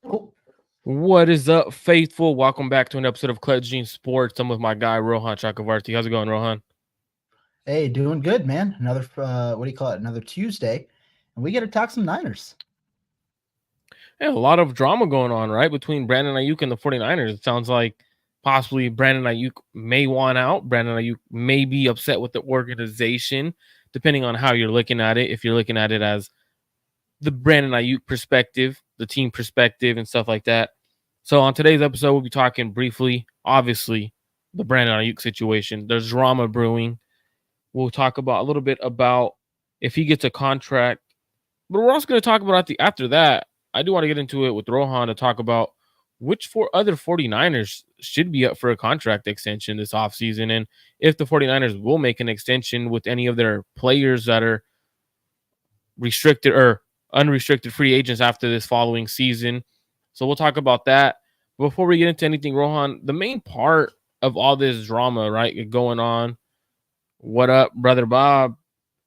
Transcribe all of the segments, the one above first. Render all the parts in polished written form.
Oh, What is up, faithful? Welcome back to an episode of Clutch Gene Sports. I'm with my guy Rohan Chakravarthi. How's it going, Rohan? hey, doing good, man. Another what do you call it? Another Tuesday, and we get to talk some Niners. Yeah, a lot of drama going on, right? Between Brandon Aiyuk and the 49ers. It sounds like possibly Brandon Aiyuk may want out. Brandon Aiyuk may be upset with the organization, depending on how you're looking at it. If you're looking at it as the Brandon Aiyuk perspective, the team perspective, and stuff like that. So on today's episode, we'll be talking briefly, obviously, the Brandon Aiyuk situation. There's drama brewing. We'll talk about a little bit about if he gets a contract, but we're also going to talk about after that. I do want to get into it with Rohan to talk about which four other 49ers should be up for a contract extension this offseason, and if the 49ers will make an extension with any of their players that are restricted or unrestricted free agents after this following season. So we'll talk about that. Before we get into anything, Rohan, the main part of all this drama, right, going on. What up, brother Bob?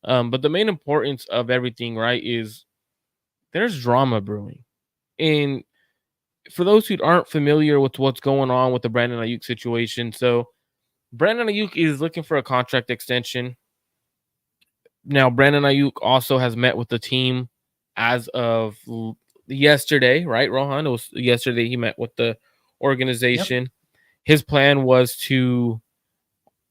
But the main importance of everything, right, is there's drama brewing. And for those who aren't familiar with what's going on with the Brandon Aiyuk situation, so Brandon Aiyuk is looking for a contract extension. Now, Brandon Aiyuk also has met with the team as of yesterday, right, Rohan? It was yesterday he met with the Yep. organization. His plan was to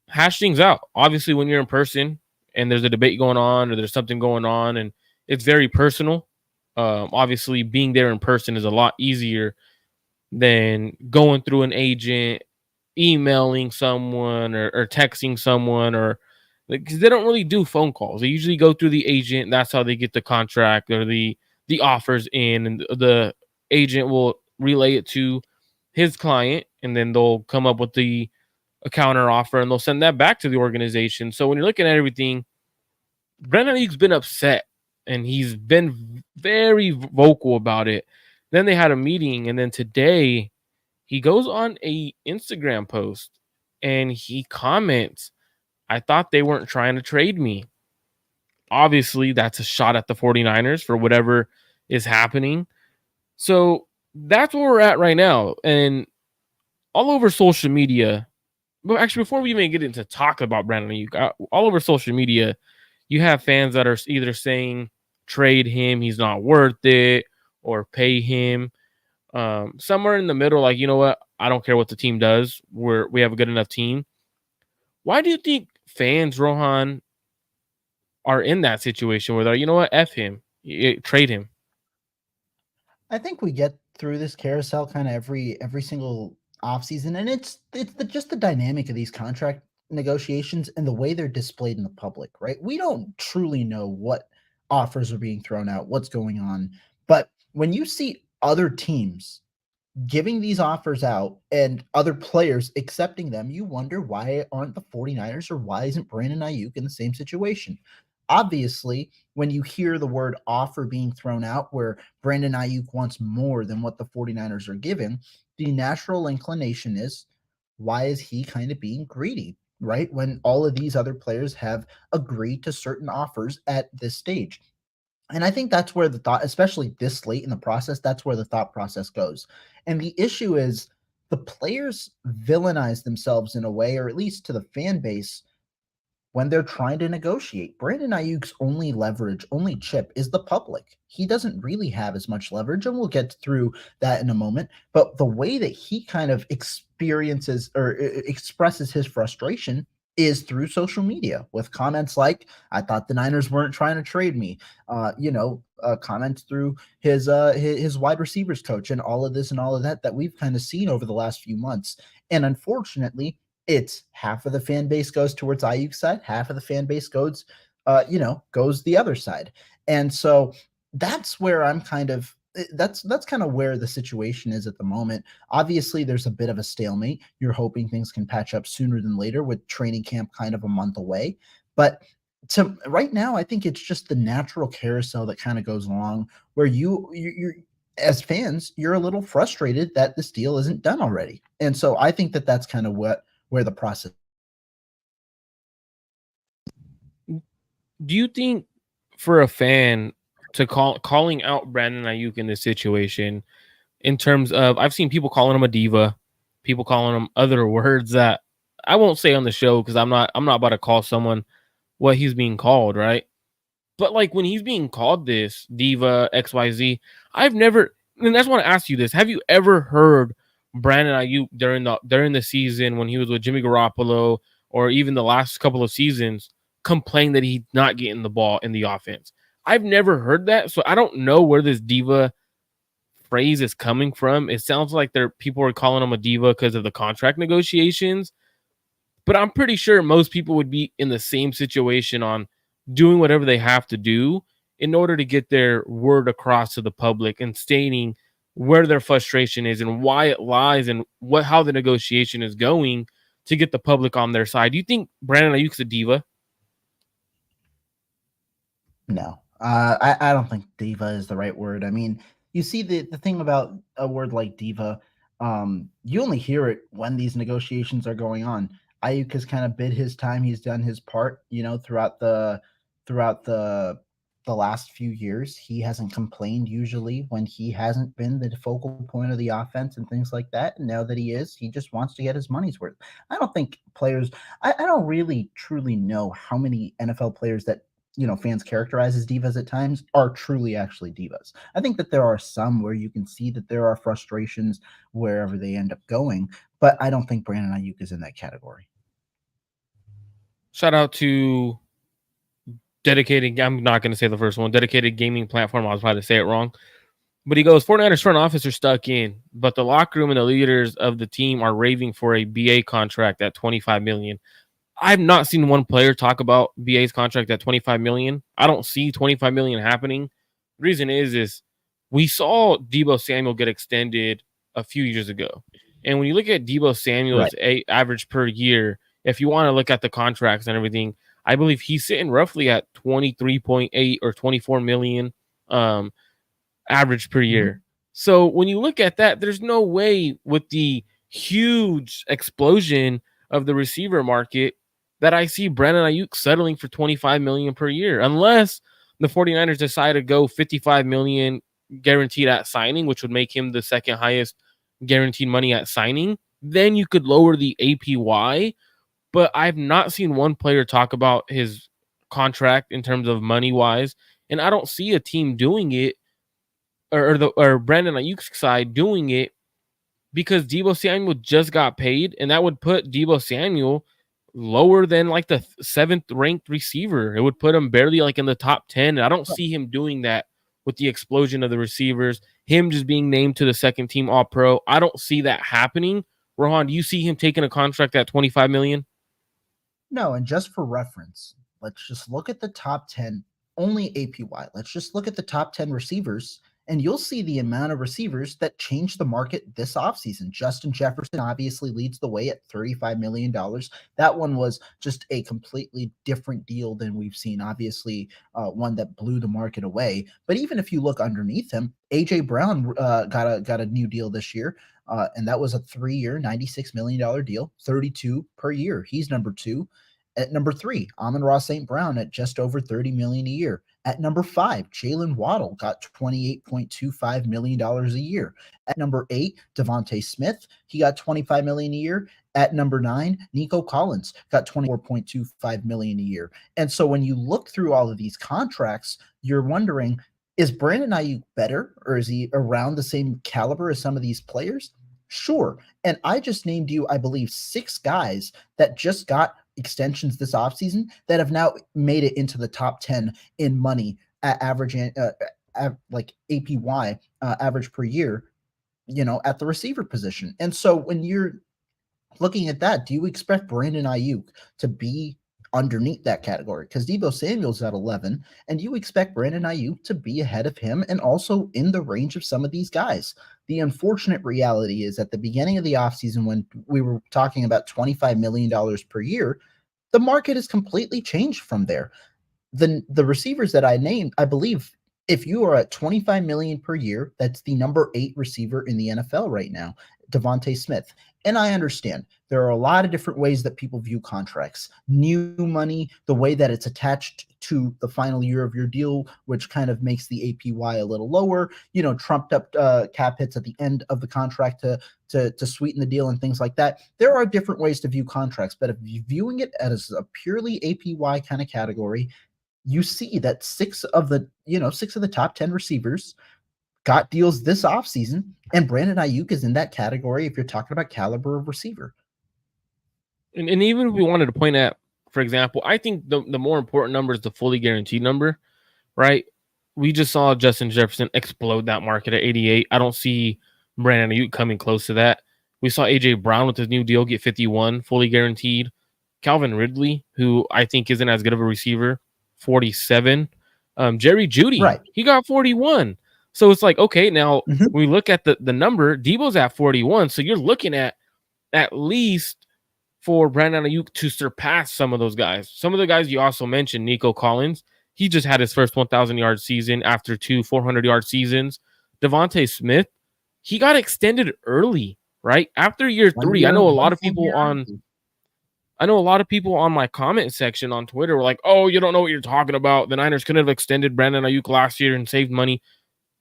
hash things out. Obviously, when you're in person and there's a debate going on or there's something going on and it's very personal, obviously being there in person is a lot easier than going through an agent, emailing someone or texting someone or because they don't really do phone calls. They usually go through the agent. That's how they get the contract or the offers in, and the agent will relay it to his client, and then they'll come up with a counter offer and they'll send that back to the organization. So when you're looking at everything, Brandon Aiyuk's been upset and he's been very vocal about it. Then they had a meeting, and then today he goes on a Instagram post and he comments, "I thought they weren't trying to trade me." Obviously, that's a shot at the 49ers for whatever is happening. So that's where we're at right now. And all over social media, but actually, before we even get into talk about Brandon Aiyuk, all over social media, you have fans that are either saying trade him, he's not worth it, or pay him. Somewhere in the middle, like, you know what? I don't care what the team does. We have a good enough team. Why do you think fans, Rohan, are in that situation where they're, you know what, F him, trade him? I think we get through this carousel kind of every single offseason, and just the dynamic of these contract negotiations and the way they're displayed in the public, right? We don't truly know what offers are being thrown out, what's going on, but when you see other teams giving these offers out and other players accepting them, you wonder why aren't the 49ers or why isn't Brandon Aiyuk in the same situation? Obviously, when you hear the word offer being thrown out where Brandon Aiyuk wants more than what the 49ers are giving, the natural inclination is why is he kind of being greedy, right? When all of these other players have agreed to certain offers at this stage. And I think that's where the thought, especially this late in the process, that's where the thought process goes. And the issue is the players villainize themselves in a way, or at least to the fan base, when they're trying to negotiate. Brandon Ayuk's only leverage, only chip is the public. He doesn't really have as much leverage, and we'll get through that in a moment. But the way that he kind of experiences or expresses his frustration is through social media with comments like, I thought the Niners weren't trying to trade me. Comments through his wide receivers coach and all of this and all of that we've kind of seen over the last few months. And unfortunately, it's half of the fan base goes towards Ayuk's side, half of the fan base goes the other side. And so that's where I'm kind of that's kind of where the situation is at the moment. Obviously, there's a bit of a stalemate. You're hoping things can patch up sooner than later with training camp kind of a month away. But to right now, I think it's just the natural carousel that kind of goes along where you're as fans, you're a little frustrated that this deal isn't done already. And so I think that that's kind of where the process. Do you think for a fan to calling out Brandon Ayuk in this situation in terms of I've seen people calling him a diva, people calling him other words that I won't say on the show because I'm not about to call someone what he's being called, right? But like when he's being called this diva XYZ, I've never, and I just want to ask you this: have you ever heard Brandon Aiyuk during the season when he was with Jimmy Garoppolo, or even the last couple of seasons, complain that he's not getting the ball in the offense? I've never heard that, so I don't know where this diva phrase is coming from. It sounds like people are calling him a diva because of the contract negotiations, but I'm pretty sure most people would be in the same situation on doing whatever they have to do in order to get their word across to the public and stating where their frustration is and why it lies and how the negotiation is going to get the public on their side. Do you think Brandon Ayuk's a diva? No, I don't think diva is the right word. I mean, you see the thing about a word like diva, you only hear it when these negotiations are going on. Ayuk has kind of bid his time. He's done his part, throughout the last few years. He hasn't complained usually when he hasn't been the focal point of the offense and things like that. And now that he is, he just wants to get his money's worth. I don't think players. I don't really truly know how many NFL players that fans characterize as divas at times are truly actually divas. I think that there are some where you can see that there are frustrations wherever they end up going, but I don't think Brandon Ayuk is in that category. Shout out to dedicated. I'm not going to say the first one. Dedicated gaming platform. I was about to say it wrong. But he goes, 49ers front office are stuck in, but the locker room and the leaders of the team are raving for a BA contract at $25 million. I've not seen one player talk about BA's contract at $25 million. I don't see $25 million happening. The reason is we saw Deebo Samuel get extended a few years ago. And when you look at Deebo Samuel's average per year, if you want to look at the contracts and everything, I believe he's sitting roughly at 23.8 or 24 million average per year. Mm-hmm. So when you look at that, there's no way with the huge explosion of the receiver market that I see Brandon Aiyuk settling for 25 million per year, unless the 49ers decide to go 55 million guaranteed at signing, which would make him the second highest guaranteed money at signing. Then you could lower the APY, but I've not seen one player talk about his contract in terms of money wise, and I don't see a team doing it or Brandon Ayuk's side doing it because Deebo Samuel just got paid, and that would put Deebo Samuel lower than like the 7th ranked receiver. It would put him barely like in the top 10. And I don't see him doing that with the explosion of the receivers, him just being named to the second team All Pro. I don't see that happening. Rohan, do you see him taking a contract at 25 million? No, and just for reference, let's just look at the top 10, only APY. Let's just look at the top 10 receivers, and you'll see the amount of receivers that changed the market this offseason. Justin Jefferson obviously leads the way at $35 million. That one was just a completely different deal than we've seen. Obviously, one that blew the market away. But even if you look underneath him, A.J. Brown got a new deal this year. And that was a 3-year, $96 million deal, 32 per year. He's number 2. At number 3, Amon-Ra St. Brown at just over $30 million a year. At number 5, Jalen Waddle got $28.25 million a year. At number 8, Devontae Smith, he got $25 million a year. At number 9, Nico Collins got $24.25 million a year. And so when you look through all of these contracts, you're wondering, is Brandon Aiyuk better, or is he around the same caliber as some of these players? Sure. And I just named you, I believe, 6 guys that just got extensions this offseason that have now made it into the top 10 in money at average, like APY, average per year, at the receiver position. And so when you're looking at that, do you expect Brandon Aiyuk to be underneath that category? Because Deebo Samuel's at 11, and you expect Brandon Aiyuk to be ahead of him and also in the range of some of these guys. The unfortunate reality is at the beginning of the offseason, when we were talking about $25 million per year, the market has completely changed from there. The receivers that I named, I believe, if you are at $25 million per year, that's the number 8 receiver in the NFL right now. Devontae Smith. And I understand there are a lot of different ways that people view contracts. New money, the way that it's attached to the final year of your deal, which kind of makes the APY a little lower, trumped up cap hits at the end of the contract to sweeten the deal and things like that. There are different ways to view contracts, but if you're viewing it as a purely APY kind of category, you see that six of the top 10 receivers got deals this offseason, and Brandon Aiyuk is in that category if you're talking about caliber of receiver. And even if we wanted to point at, for example, I think the more important number is the fully guaranteed number, right? We just saw Justin Jefferson explode that market at 88. I don't see Brandon Aiyuk coming close to that. We saw AJ Brown with his new deal get 51, fully guaranteed. Calvin Ridley, who I think isn't as good of a receiver, 47. Jerry Jeudy, Right. he got 41. So it's like, okay, now we look at the number. Debo's at 41. So you're looking at least for Brandon Aiyuk to surpass some of those guys. Some of the guys you also mentioned, Nico Collins, he just had his first 1,000-yard season after two 400-yard seasons. Devontae Smith, he got extended early, right? After year 3. I know a lot of people on my comment section on Twitter were like, oh, you don't know what you're talking about. The Niners couldn't have extended Brandon Aiyuk last year and saved money.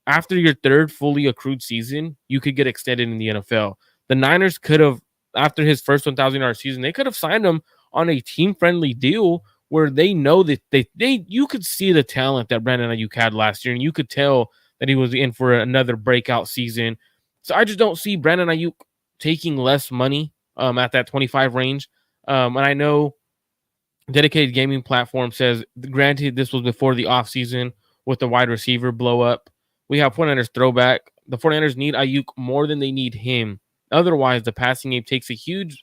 After your third fully accrued season, you could get extended in the NFL. The Niners could have, after his first 1,000-yard season, they could have signed him on a team-friendly deal where they know that you could see the talent that Brandon Aiyuk had last year, and you could tell that he was in for another breakout season. So I just don't see Brandon Aiyuk taking less money at that 25 range. And I know Dedicated Gaming Platform says, granted, this was before the offseason with the wide receiver blow up. We have 49ers throwback. The 49ers need Aiyuk more than they need him. Otherwise, the passing game takes a huge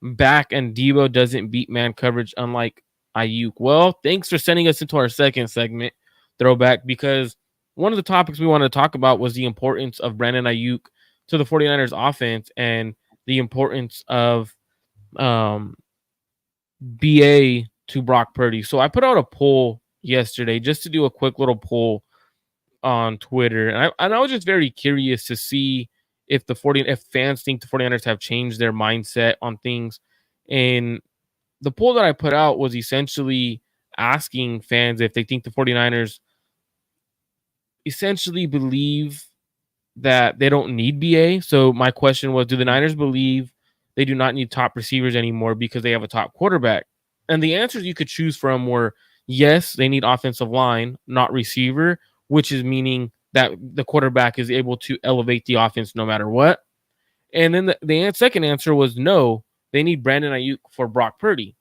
back, and Debo doesn't beat man coverage unlike Aiyuk. Well, thanks for sending us into our second segment, throwback, because one of the topics we wanted to talk about was the importance of Brandon Aiyuk to the 49ers offense and the importance of BA to Brock Purdy. So I put out a poll yesterday just to do a quick little poll on Twitter. And I was just very curious to see if if fans think the 49ers have changed their mindset on things. And the poll that I put out was essentially asking fans if they think the 49ers essentially believe that they don't need BA. So my question was, do the Niners believe they do not need top receivers anymore because they have a top quarterback? And the answers you could choose from were, yes, they need offensive line, not receiver, which is meaning that the quarterback is able to elevate the offense no matter what. And then the second answer was, no, they need Brandon Aiyuk for Brock Purdy.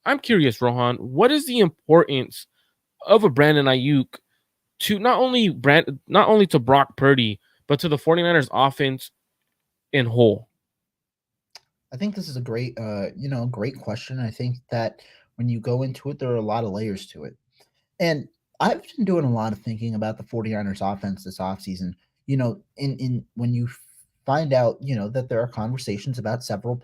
I'm curious, Rohan, what is the importance of a Brandon Aiyuk to not only to Brock Purdy, but to the 49ers offense in whole? I think this is a great question. I think that when you go into it, there are a lot of layers to it. And I've been doing a lot of thinking about the 49ers offense this offseason. In when you find out, that there are conversations about several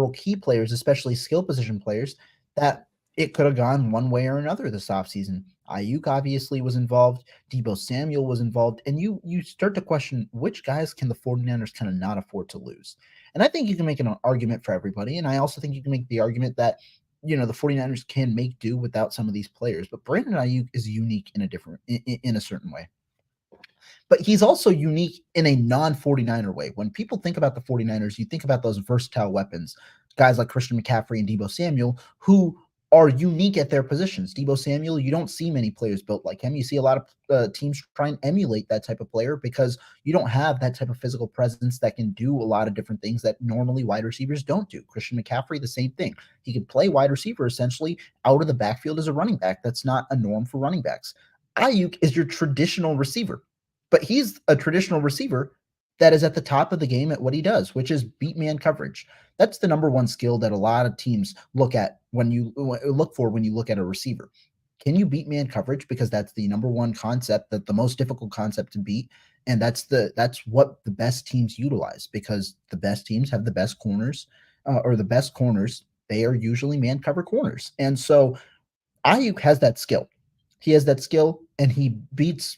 key players, especially skill position players, that it could have gone one way or another this offseason. Aiyuk obviously was involved, Debo Samuel was involved, and you start to question which guys can the 49ers kind of not afford to lose. And I think you can make an argument for everybody. And I also think you can make the argument that the 49ers can make do without some of these players, but Brandon Aiyuk is unique in a certain way. But he's also unique in a non-49er way. When people think about the 49ers, you think about those versatile weapons, guys like Christian McCaffrey and Debo Samuel, who are unique at their positions. Debo Samuel, you don't see many players built like him. You see a lot of teams try and emulate that type of player because you don't have that type of physical presence that can do a lot of different things that normally wide receivers don't do. Christian McCaffrey, the same thing. He can play wide receiver essentially out of the backfield as a running back. That's not a norm for running backs. Aiyuk is your traditional receiver, but he's a traditional receiver that is at the top of the game at what he does, which is beat man coverage. That's the number one skill that a lot of teams look for when you look at a receiver. Can you beat man coverage? Because that's the number one concept, that the most difficult concept to beat. And that's what the best teams utilize, because the best teams have the best corners, or the best corners. They are usually man cover corners. And so Aiyuk has that skill. He has that skill, and he beats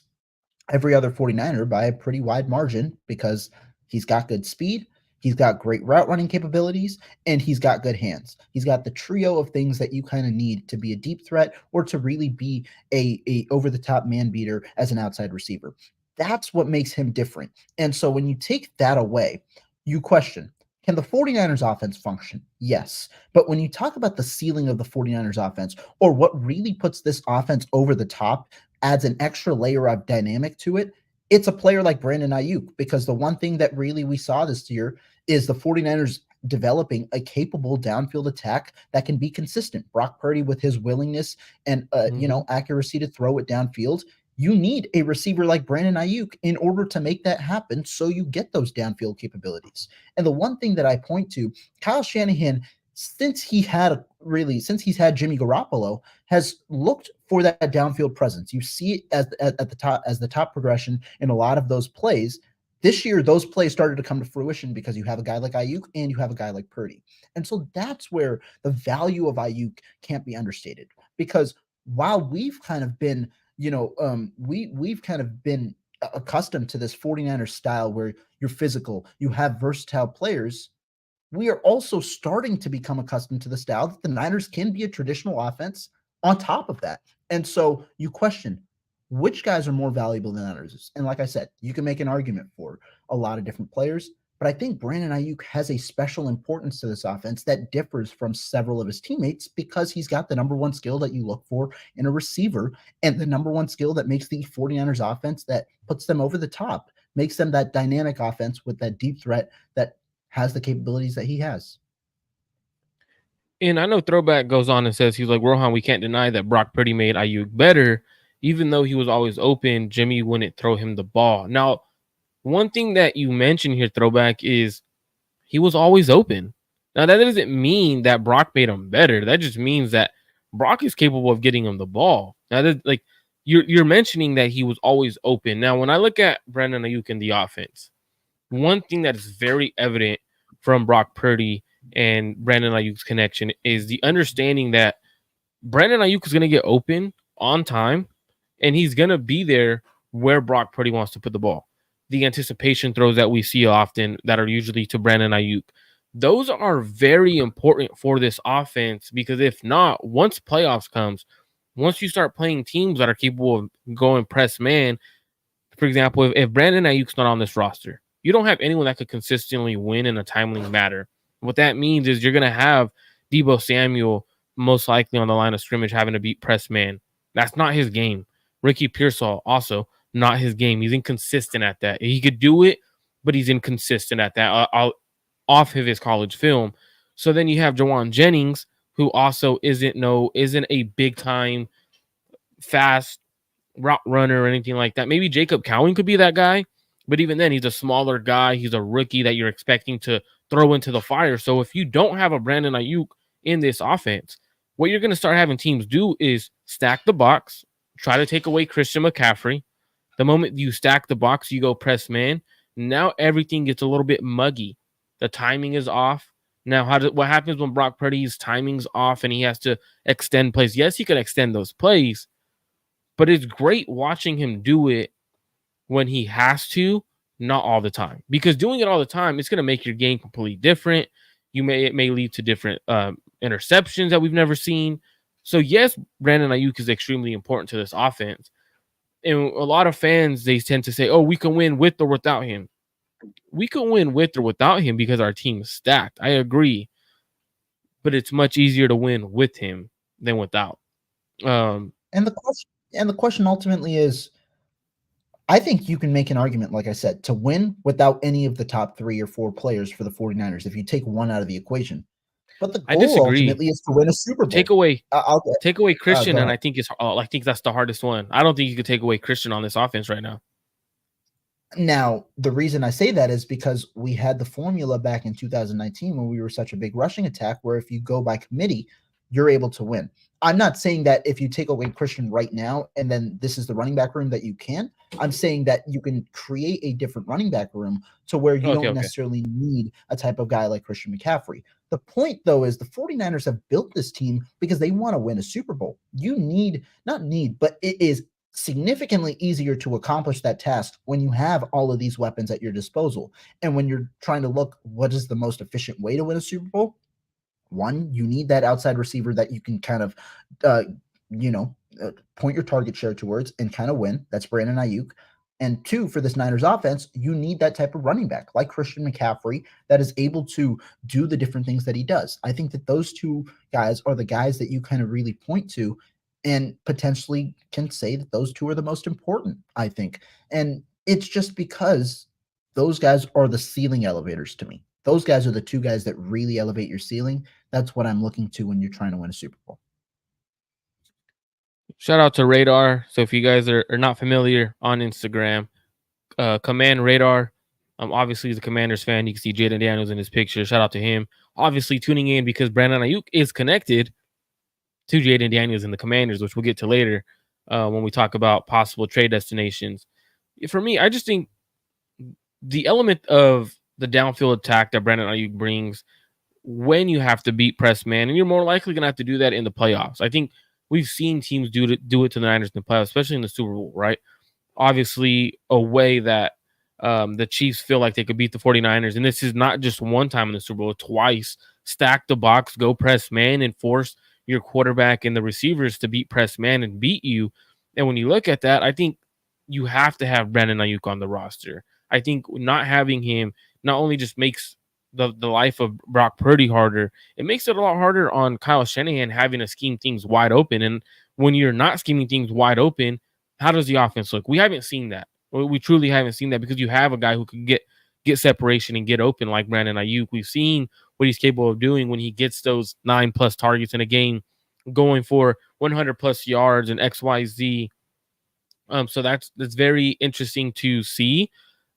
every other 49er by a pretty wide margin, because He's got good speed. He's got great route running capabilities, and he's got good hands. He's got the trio of things that you kind of need to be a deep threat or to really be a over the top man beater as an outside receiver. That's what makes him different. And so when you take that away, you question, can the 49ers offense function? Yes. But when you talk about the ceiling of the 49ers offense, or what really puts this offense over the top, adds an extra layer of dynamic to it, it's a player like Brandon Aiyuk. Because the one thing that really we saw this year is the 49ers developing a capable downfield attack that can be consistent. Brock Purdy, with his willingness and Mhm. accuracy to throw it downfield, you need a receiver like Brandon Aiyuk in order to make that happen, so you get those downfield capabilities. And the one thing that I point to, Kyle Shanahan, since he's had Jimmy Garoppolo, has looked for that downfield presence. You see it at the top, as the top progression in a lot of those plays. This year, those plays started to come to fruition because you have a guy like Ayuk and you have a guy like Purdy. And so that's where the value of Ayuk can't be understated. Because while we've kind of been, we've kind of been accustomed to this 49ers style where you're physical, you have versatile players, we are also starting to become accustomed to the style that the Niners can be a traditional offense on top of that. And so you question which guys are more valuable than others. And like I said, you can make an argument for a lot of different players, but I think Brandon Ayuk has a special importance to this offense that differs from several of his teammates because he's got the number one skill that you look for in a receiver and the number one skill that makes the 49ers offense, that puts them over the top, makes them that dynamic offense with that deep threat that has the capabilities that he has. And I know Throwback goes on and says, he's like, Rohan, we can't deny that Brock Purdy made Ayuk better. Even though he was always open, Jimmy wouldn't throw him the ball. Now, one thing that you mentioned here, Throwback, is he was always open. Now, that doesn't mean that Brock made him better. That just means that Brock is capable of getting him the ball. Now, like, you're mentioning that he was always open. Now, when I look at Brandon Ayuk in the offense, one thing that is very evident from Brock Purdy and Brandon Ayuk's connection is the understanding that Brandon Ayuk is going to get open on time, and he's going to be there where Brock Purdy wants to put the ball. The anticipation throws that we see often that are usually to Brandon Ayuk, those are very important for this offense, because if not, once playoffs comes, once you start playing teams that are capable of going press man, for example, if Brandon Ayuk's not on this roster, you don't have anyone that could consistently win in a timely manner. What that means is you're going to have Debo Samuel most likely on the line of scrimmage having to beat press man. That's not his game. Ricky Pearsall also not his game. He's inconsistent at that. He could do it, but he's inconsistent at that off of his college film. So then you have Jawan Jennings, who also isn't a big time fast route runner or anything like that. Maybe Jacob Cowan could be that guy, but even then, he's a smaller guy. He's a rookie that you're expecting to throw into the fire. So if you don't have a Brandon Ayuk in this offense, what you're going to start having teams do is stack the box, try to take away Christian McCaffrey. The moment you stack the box, you go press man. Now everything gets a little bit muggy. The timing is off. Now, what happens when Brock Purdy's timing's off and he has to extend plays? Yes, he can extend those plays, but it's great watching him do it when he has to, not all the time. Because doing it all the time, it's going to make your game completely different. It may lead to different interceptions that we've never seen. So yes, Brandon Ayuk is extremely important to this offense. And a lot of fans, they tend to say, "Oh, we can win with or without him." We can win with or without him because our team is stacked. I agree, but it's much easier to win with him than without. Um, And the question ultimately is, I think you can make an argument, like I said, to win without any of the top 3 or 4 players for the 49ers if you take one out of the equation. But the I goal disagree. ultimately is to win a Super Take Bowl. away I'll Take away Christian, go and ahead. I think that's the hardest one. I don't think you could take away Christian on this offense right now. Now, the reason I say that is because we had the formula back in 2019 when we were such a big rushing attack, where if you go by committee, you're able to win. I'm not saying that if you take away Christian right now and then this is the running back room that you can. I'm saying that you can create a different running back room to where you Okay, don't okay. necessarily need a type of guy like Christian McCaffrey. The point, though, is the 49ers have built this team because they want to win a Super Bowl. You need, not need, but it is significantly easier to accomplish that task when you have all of these weapons at your disposal. And when you're trying to look what is the most efficient way to win a Super Bowl, one, you need that outside receiver that you can kind of, uh, you know, point your target share towards and kind of win. That's Brandon Aiyuk. And two, for this Niners offense, you need that type of running back like Christian McCaffrey that is able to do the different things that he does. I think that those two guys are the guys that you kind of really point to and potentially can say that those two are the most important, I think. And it's just because those guys are the ceiling elevators to me. Those guys are the two guys that really elevate your ceiling. That's what I'm looking to when you're trying to win a Super Bowl. Shout out to Radar. So if you guys are not familiar on Instagram, Command Radar. Obviously, he's a Commanders fan. You can see Jaden Daniels in his picture. Shout out to him. Obviously, tuning in because Brandon Aiyuk is connected to Jaden Daniels and the Commanders, which we'll get to later when we talk about possible trade destinations. For me, I just think the element of the downfield attack that Brandon Aiyuk brings when you have to beat press man, and you're more likely going to have to do that in the playoffs. I think we've seen teams do it to the Niners in the playoffs, especially in the Super Bowl, right? Obviously, a way that the Chiefs feel like they could beat the 49ers. And this is not just one time in the Super Bowl, twice. Stack the box, go press man, and force your quarterback and the receivers to beat press man and beat you. And when you look at that, I think you have to have Brandon Aiyuk on the roster. I think not having him not only just makes the life of Brock Purdy harder, it makes it a lot harder on Kyle Shanahan having to scheme things wide open. And when you're not scheming things wide open, how does the offense look? We haven't seen that. We truly haven't seen that because you have a guy who can get separation and get open like Brandon Aiyuk. We've seen what he's capable of doing when he gets those 9+ targets in a game, going for 100+ yards and XYZ. So that's very interesting to see.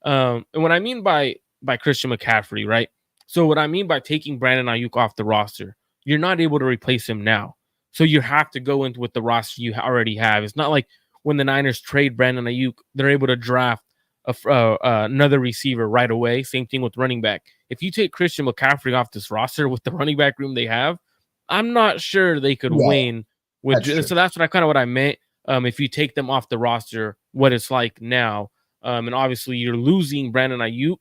And what I mean by Christian McCaffrey, right? So what I mean by taking Brandon Aiyuk off the roster, you're not able to replace him now. So you have to go into with the roster you already have. It's not like when the Niners trade Brandon Aiyuk, they're able to draft another receiver right away. Same thing with running back. If you take Christian McCaffrey off this roster with the running back room they have, I'm not sure they could Yeah, win with. that's true. So that's what I meant. If you take them off the roster, what it's like now, and obviously you're losing Brandon Aiyuk.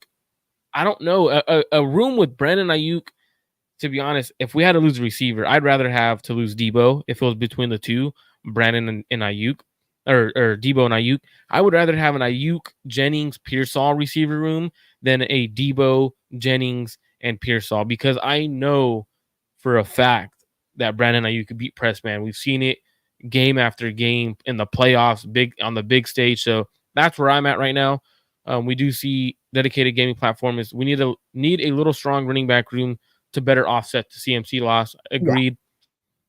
I don't know a room with Brandon Aiyuk. To be honest, if we had to lose a receiver, I'd rather have to lose Debo if it was between the two, Brandon and Aiyuk, or Debo and Aiyuk. I would rather have an Aiyuk, Jennings, Pearsall receiver room than a Debo, Jennings, and Pearsall because I know for a fact that Brandon Aiyuk could beat press man. We've seen it game after game in the playoffs, big on the big stage. So that's where I'm at right now. We do see dedicated gaming platform is we need a little strong running back room to better offset the CMC loss. Yeah, Agreed.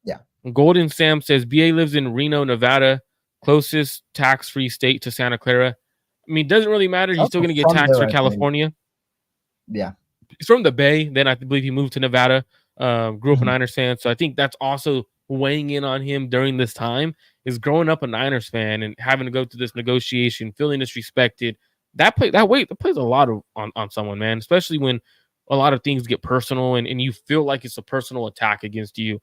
yeah. Golden Sam says BA lives in Reno, Nevada, closest tax-free state to Santa Clara. I mean, it doesn't really matter. He's still Also going to get from taxed there, for I believe. California. Yeah. He's from the Bay. Then I believe he moved to Nevada. Grew up a Mhm. Niners fan, so I think that's also weighing in on him during this time. Is growing up a Niners fan and having to go through this negotiation, feeling disrespected. That plays a lot on someone, man. Especially when a lot of things get personal and you feel like it's a personal attack against you.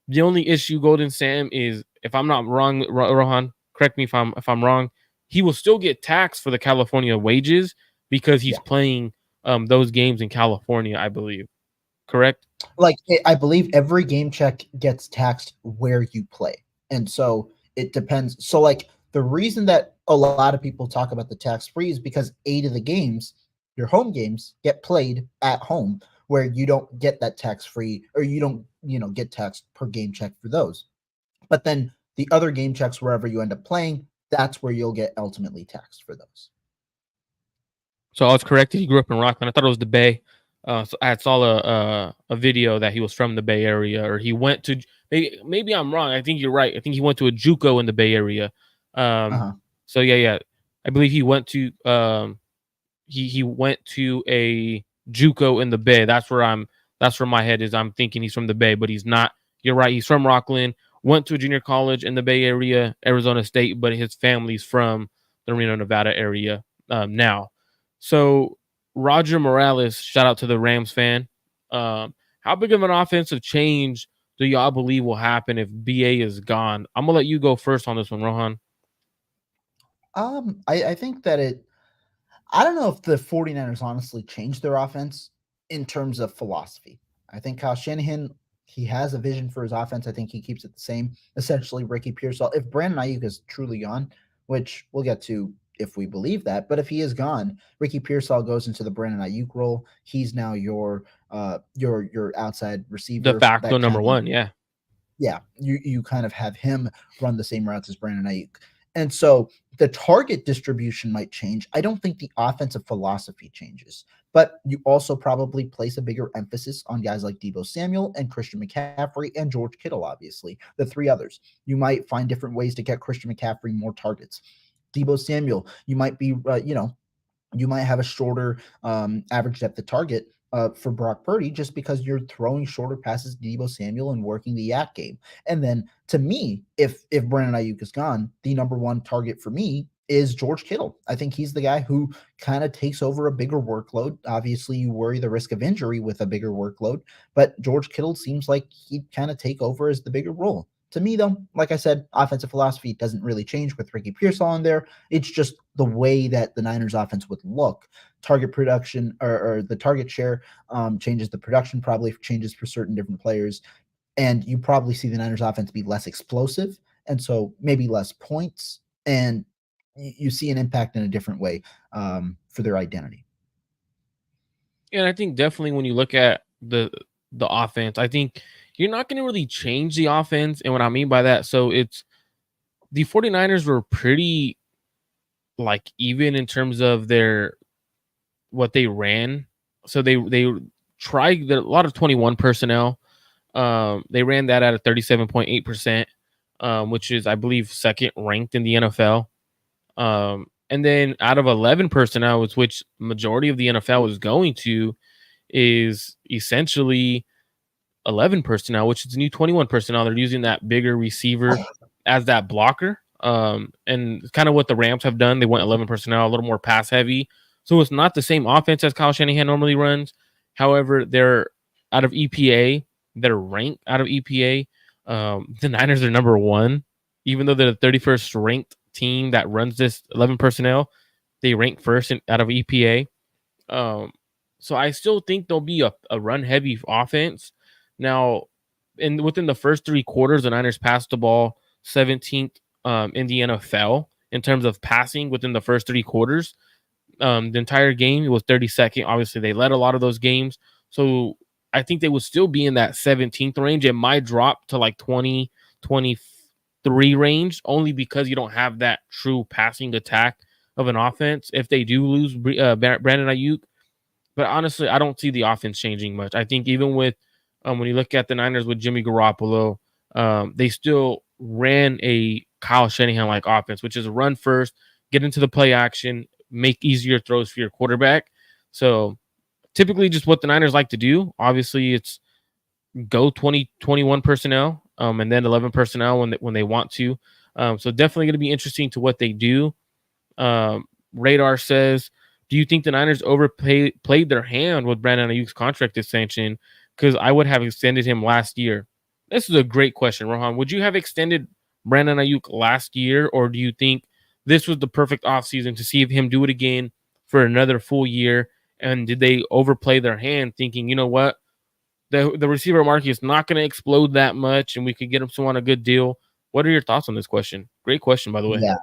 The only issue, Golden Sam, is if I'm not wrong, Rohan, correct me if I'm wrong. He will still get taxed for the California wages because he's Yeah. playing those games in California, I believe. Correct? Like I believe every game check gets taxed where you play. And so it depends. So like the reason that a lot of people talk about the tax free is because 8 of the games, your home games, get played at home where you don't get that tax free or you don't, get taxed per game check for those. But then the other game checks wherever you end up playing, that's where you'll get ultimately taxed for those. So I was corrected. He grew up in Rockland. I thought it was the Bay. So I saw a video that he was from the Bay Area, or he went to. Maybe I'm wrong. I think you're right. I think he went to a JUCO in the Bay Area. Um, Uh-huh. so yeah. I believe he went to he went to a JUCO in the Bay. That's where my head is. I'm thinking he's from the Bay, but he's not. You're right. He's from Rockland. Went to a junior college in the Bay Area, Arizona State, but his family's from the Reno, Nevada area now. So Roger Morales, shout out to the Rams fan. How big of an offensive change do y'all believe will happen if BA is gone? I'm gonna let you go first on this one, Rohan. I think that I don't know if the 49ers honestly changed their offense in terms of philosophy. I think Kyle Shanahan, he has a vision for his offense. I think he keeps it the same. Essentially, Ricky Pearsall, if Brandon Aiyuk is truly gone, which we'll get to if we believe that, but if he is gone, Ricky Pearsall goes into the Brandon Aiyuk role. He's now your outside De receiver facto that number kind of one. Yeah. yeah, you kind of have him run the same routes as Brandon Aiyuk. And so the target distribution might change. I don't think the offensive philosophy changes, but you also probably place a bigger emphasis on guys like Debo Samuel and Christian McCaffrey and George Kittle, obviously, the three others. You might find different ways to get Christian McCaffrey more targets. Debo Samuel, you might be, you might have a shorter average depth of target for Brock Purdy just because you're throwing shorter passes to Debo Samuel and working the yak game. And then to me, if Brandon Aiyuk is gone, the number one target for me is George Kittle. I think he's the guy who kind of takes over a bigger workload. Obviously, you worry the risk of injury with a bigger workload, but George Kittle seems like he'd kind of take over as the bigger role. To me, though, like I said, offensive philosophy doesn't really change with Ricky Pearsall in there. It's just the way that the Niners offense would look. Target production or the target share changes. The production probably changes for certain different players. And you probably see the Niners offense be less explosive. And so maybe less points. And you see an impact in a different way for their identity. And I think definitely when you look at the offense, I think you're not going to really change the offense. And what I mean by that, so it's the 49ers were pretty like even in terms of their what they ran. So they tried a lot of 21 personnel. They ran that at a 37.8%, which is I believe second ranked in the NFL. And then out of 11 personnel, which majority of the NFL is going to, is essentially 11 personnel, which is the new 21 personnel. They're using that bigger receiver as that blocker. And kind of what the Rams have done. They went 11 personnel, a little more pass heavy. So it's not the same offense as Kyle Shanahan normally runs. However, they're out of EPA. They're ranked out of EPA. The Niners are number one, even though they're the 31st ranked team that runs this 11 personnel. They rank first out of EPA. So I still think there'll be a run heavy offense. Now, within the first three quarters, the Niners passed the ball 17th in the NFL in terms of passing within the first three quarters. The entire game, it was 32nd. Obviously, they led a lot of those games. So I think they would still be in that 17th range. It might drop to like 20, 23 range only because you don't have that true passing attack of an offense if they do lose Brandon Aiyuk. But honestly, I don't see the offense changing much. I think even with when you look at the Niners with Jimmy Garoppolo, they still ran a Kyle Shanahan-like offense, which is run first, get into the play action, make easier throws for your quarterback. So typically just what the Niners like to do. Obviously, it's go 20, 21 personnel, and then 11 personnel when they want to. So definitely going to be interesting to what they do. Radar says, do you think the Niners played their hand with Brandon Aiyuk's contract extension? Because I would have extended him last year. This is a great question, Rohan. Would you have extended Brandon Aiyuk last year, or do you think this was the perfect offseason to see him do it again for another full year? And did they overplay their hand thinking, you know what? The receiver market is not going to explode that much, and we could get him someone a good deal. What are your thoughts on this question? Great question, by the way. Yeah.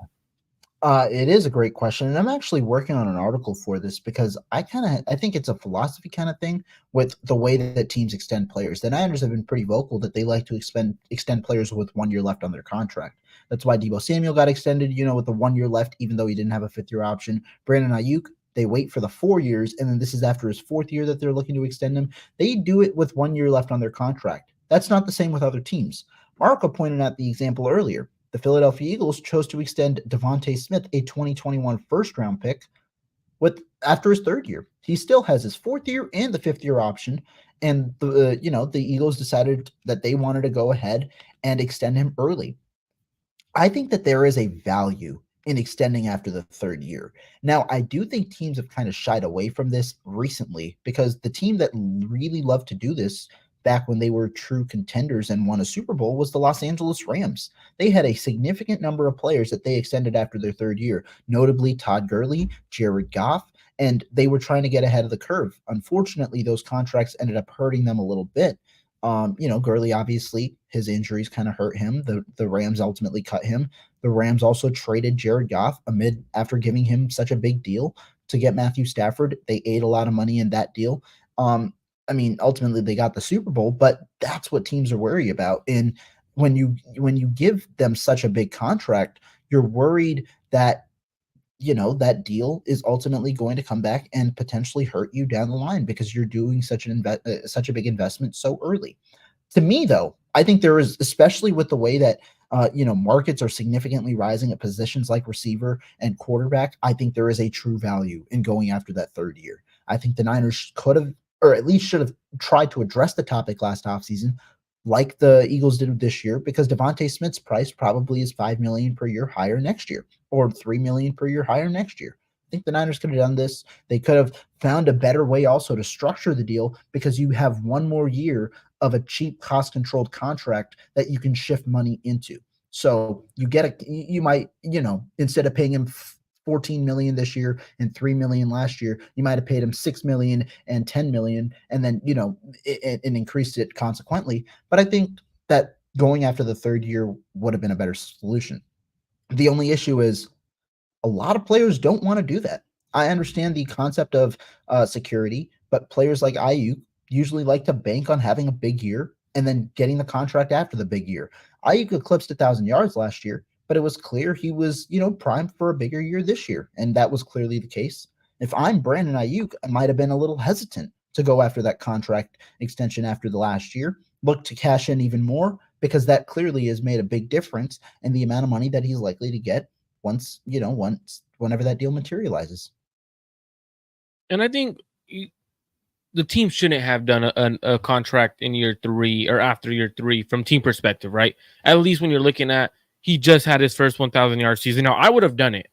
It is a great question, and I'm actually working on an article for this because I think it's a philosophy kind of thing with the way that teams extend players. The Niners have been pretty vocal that they like to extend players with 1 year left on their contract. That's why Debo Samuel got extended, with the 1 year left, even though he didn't have a fifth year option. Brandon Aiyuk, they wait for the 4 years, and then this is after his fourth year that they're looking to extend him. They do it with 1 year left on their contract. That's not the same with other teams. Marco pointed out the example earlier. The Philadelphia Eagles chose to extend Devontae Smith, a 2021 first-round pick, after his third year. He still has his fourth year and the fifth year option, and the Eagles decided that they wanted to go ahead and extend him early. I think that there is a value in extending after the third year. Now, I do think teams have kind of shied away from this recently because the team that really loved to do this back when they were true contenders and won a Super Bowl was the Los Angeles Rams. They had a significant number of players that they extended after their third year, notably Todd Gurley, Jared Goff, and they were trying to get ahead of the curve. Unfortunately, those contracts ended up hurting them a little bit. Gurley, obviously his injuries kind of hurt him. The Rams ultimately cut him. The Rams also traded Jared Goff after giving him such a big deal to get Matthew Stafford. They ate a lot of money in that deal. Ultimately they got the Super Bowl, but that's what teams are worried about. And when you give them such a big contract, you're worried that that deal is ultimately going to come back and potentially hurt you down the line because you're doing such a big investment so early. To me, though, I think there is, especially with the way that markets are significantly rising at positions like receiver and quarterback. I think there is a true value in going after that third year. I think the Niners could have, or at least should have, tried to address the topic last offseason, like the Eagles did this year, because Devontae Smith's price probably is $5 million per year higher next year, or $3 million per year higher next year. I think the Niners could have done this. They could have found a better way also to structure the deal, because you have one more year of a cheap, cost-controlled contract that you can shift money into. So you might, instead of paying him 14 million this year and 3 million last year, you might have paid him 6 million and 10 million, and then and increased it consequently. But I think that going after the third year would have been a better solution. The only issue is a lot of players don't want to do that. I understand the concept of security, but players like Aiyuk usually like to bank on having a big year and then getting the contract after the big year. Aiyuk eclipsed 1,000 yards last year, but it was clear he was, primed for a bigger year this year, and that was clearly the case. If I'm Brandon Aiyuk, I might have been a little hesitant to go after that contract extension after the last year, look to cash in even more, because that clearly has made a big difference in the amount of money that he's likely to get whenever that deal materializes. And I think the team shouldn't have done a contract in year 3 or after year 3 from team perspective, right? At least when you're looking at, he just had his first 1,000-yard season. Now, I would have done it.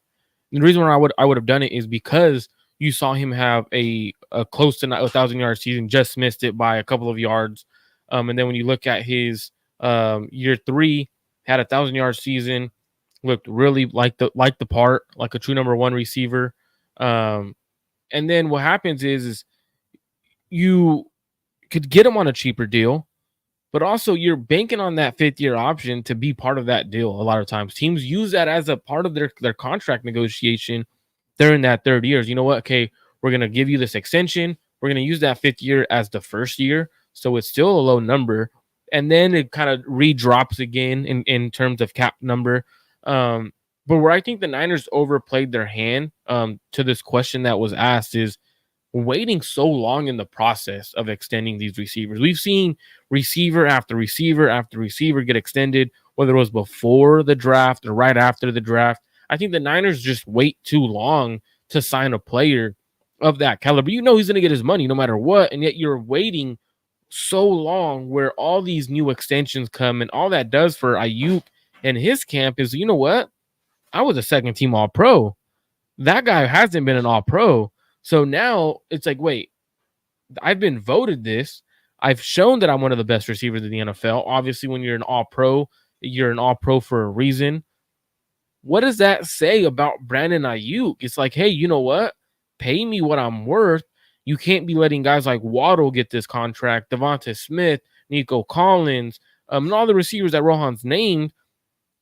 And the reason why I would have done it is because you saw him have a close to 1,000-yard season, just missed it by a couple of yards. And then when you look at his year 3, had 1,000-yard season, looked really like the part, like a true number 1 receiver. And then what happens is you could get him on a cheaper deal, but also you're banking on that 5th-year option to be part of that deal. A lot of times teams use that as a part of their contract negotiation during that third year. You know what? Okay, we're going to give you this extension. We're going to use that 5th year as the first year. So it's still a low number. And then it kind of redrops again in terms of cap number. But where I think the Niners overplayed their hand to this question that was asked is waiting so long in the process of extending these receivers. We've seen receiver after receiver after receiver get extended, whether it was before the draft or right after the draft. I think the Niners just wait too long to sign a player of that caliber. You know he's going to get his money no matter what, and yet you're waiting so long where all these new extensions come, and all that does for Aiyuk and his camp is, you know what? I was a second-team All-Pro. That guy hasn't been an All-Pro. So now it's like, wait, I've been voted this. I've shown that I'm one of the best receivers in the NFL. Obviously, when you're an All-Pro, you're an All-Pro for a reason. What does that say about Brandon Aiyuk? It's like, hey, you know what? Pay me what I'm worth. You can't be letting guys like Waddle get this contract, Devonta Smith, Nico Collins, and all the receivers that Rohan's named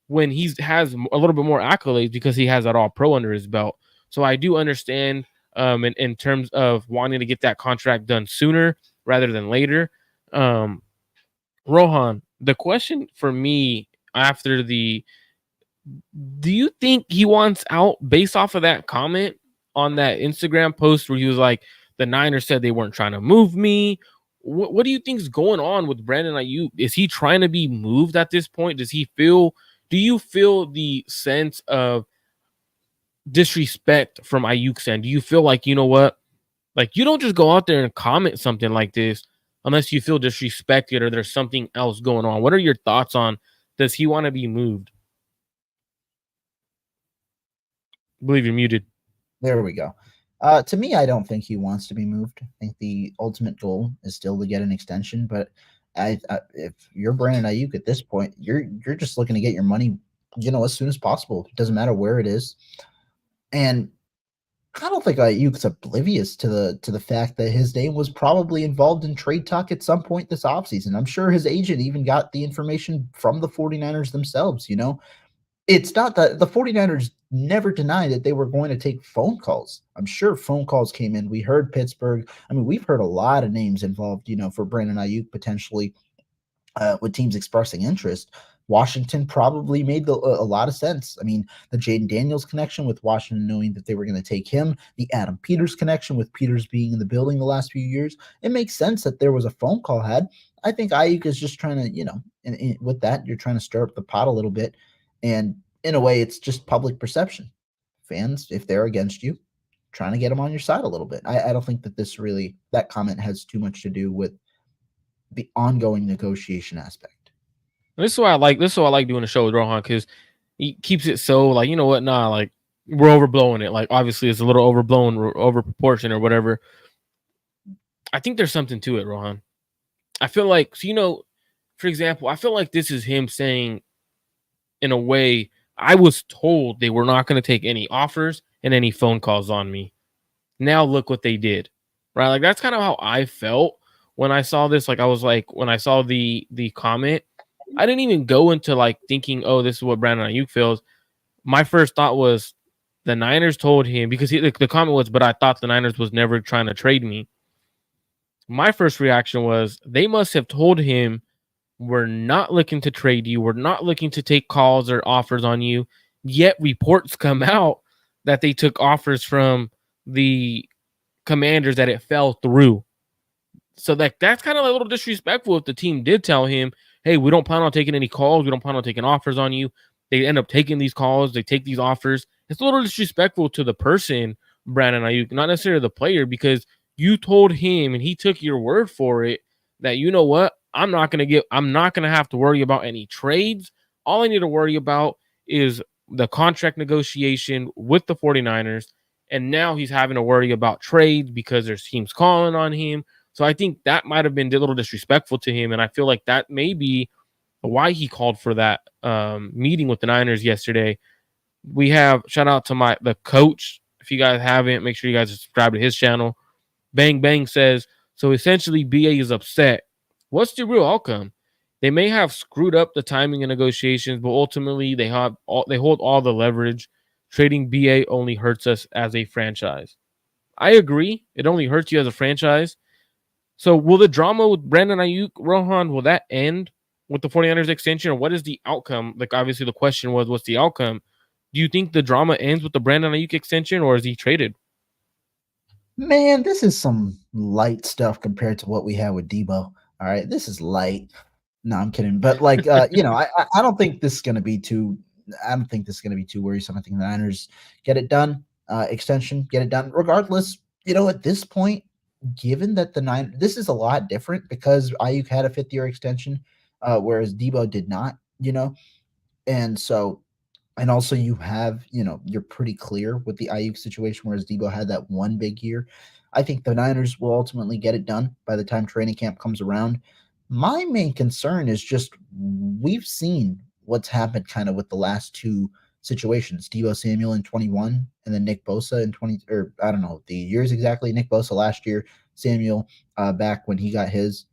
when he has a little bit more accolades because he has that All-Pro under his belt. So I do understand in terms of wanting to get that contract done sooner rather than later. Rohan, the question for me after do you think he wants out based off of that comment on that Instagram post where he was like, the Niners said they weren't trying to move me? What do you think is going on with Brandon Aiyuk? Is he trying to be moved at this point? Do you feel the sense of disrespect from Aiyuk's end? Do you feel like, you know what? Like, you don't just go out there and comment something like this unless you feel disrespected or there's something else going on. What are your thoughts on, does he want to be moved? I believe you're muted. There we go. To me, I don't think he wants to be moved. I think the ultimate goal is still to get an extension, but If you're Brandon Aiyuk at this point, you're just looking to get your money, as soon as possible. It doesn't matter where it is. And I don't think Ayuk's oblivious to the fact that his name was probably involved in trade talk at some point this offseason. I'm sure his agent even got the information from the 49ers themselves. It's not that the 49ers never denied that they were going to take phone calls. I'm sure phone calls came in. We heard Pittsburgh. I mean, we've heard a lot of names involved, for Brandon Aiyuk potentially, with teams expressing interest. Washington probably made a lot of sense. I mean, the Jaden Daniels connection with Washington knowing that they were going to take him, the Adam Peters connection with Peters being in the building the last few years, it makes sense that there was a phone call had. I think Ayuk is just trying to, with that, you're trying to stir up the pot a little bit. And in a way, it's just public perception. Fans, if they're against you, trying to get them on your side a little bit. I don't think that that comment has too much to do with the ongoing negotiation aspect. This is why I like doing the show with Rohan, because he keeps it so like, you know what, nah, like we're overblowing it. Like obviously it's a little overblown, over proportion or whatever. I think there's something to it, Rohan. I feel like, so, for example, I feel like this is him saying, in a way, I was told they were not going to take any offers and any phone calls on me. Now look what they did, right? Like that's kind of how I felt when I saw this. Like I was like, when I saw the comment, I didn't even go into like thinking, oh, this is what Brandon Aiyuk feels. My first thought was the Niners told him, because the comment was, but I thought the Niners was never trying to trade me. My first reaction was they must have told him, we're not looking to trade you. We're not looking to take calls or offers on you. Yet reports come out that they took offers from the Commanders, that it fell through. So that's kind of a little disrespectful if the team did tell him, hey, we don't plan on taking any calls. We don't plan on taking offers on you. They end up taking these calls. They take these offers. It's a little disrespectful to the person, Brandon Aiyuk, not necessarily the player, because you told him and he took your word for it that, you know what, I'm not going to have to worry about any trades. All I need to worry about is the contract negotiation with the 49ers. And now he's having to worry about trades because there's teams calling on him. So I think that might have been a little disrespectful to him. And I feel like that may be why he called for that meeting with the Niners yesterday. We have, shout out to the coach. If you guys haven't, make sure you guys subscribe to his channel. Bang Bang says, so essentially BA is upset. What's the real outcome? They may have screwed up the timing and negotiations, but ultimately they hold all the leverage. Trading BA only hurts us as a franchise. I agree. It only hurts you as a franchise. So will the drama with Brandon Aiyuk, Rohan, will that end with the 49ers extension, or what is the outcome? Like obviously the question was, what's the outcome? Do you think the drama ends with the Brandon Aiyuk extension, or is he traded? Man, this is some light stuff compared to what we had with Debo. All right, this is light. No, I'm kidding. But like, I don't think this is going to be too. I don't think this is going to be too worrisome. I think the Niners get it done. Extension, get it done. Regardless, at this point, given that this is a lot different because Ayuk had a 5th-year extension, whereas Debo did not. And so. And also you have, you're pretty clear with the Ayuk situation, whereas Debo had that one big year. I think the Niners will ultimately get it done by the time training camp comes around. My main concern is just we've seen what's happened kind of with the last two situations. Debo Samuel in 21 and then Nick Bosa in 20, or I don't know the years exactly. Nick Bosa last year, Samuel back when he got his.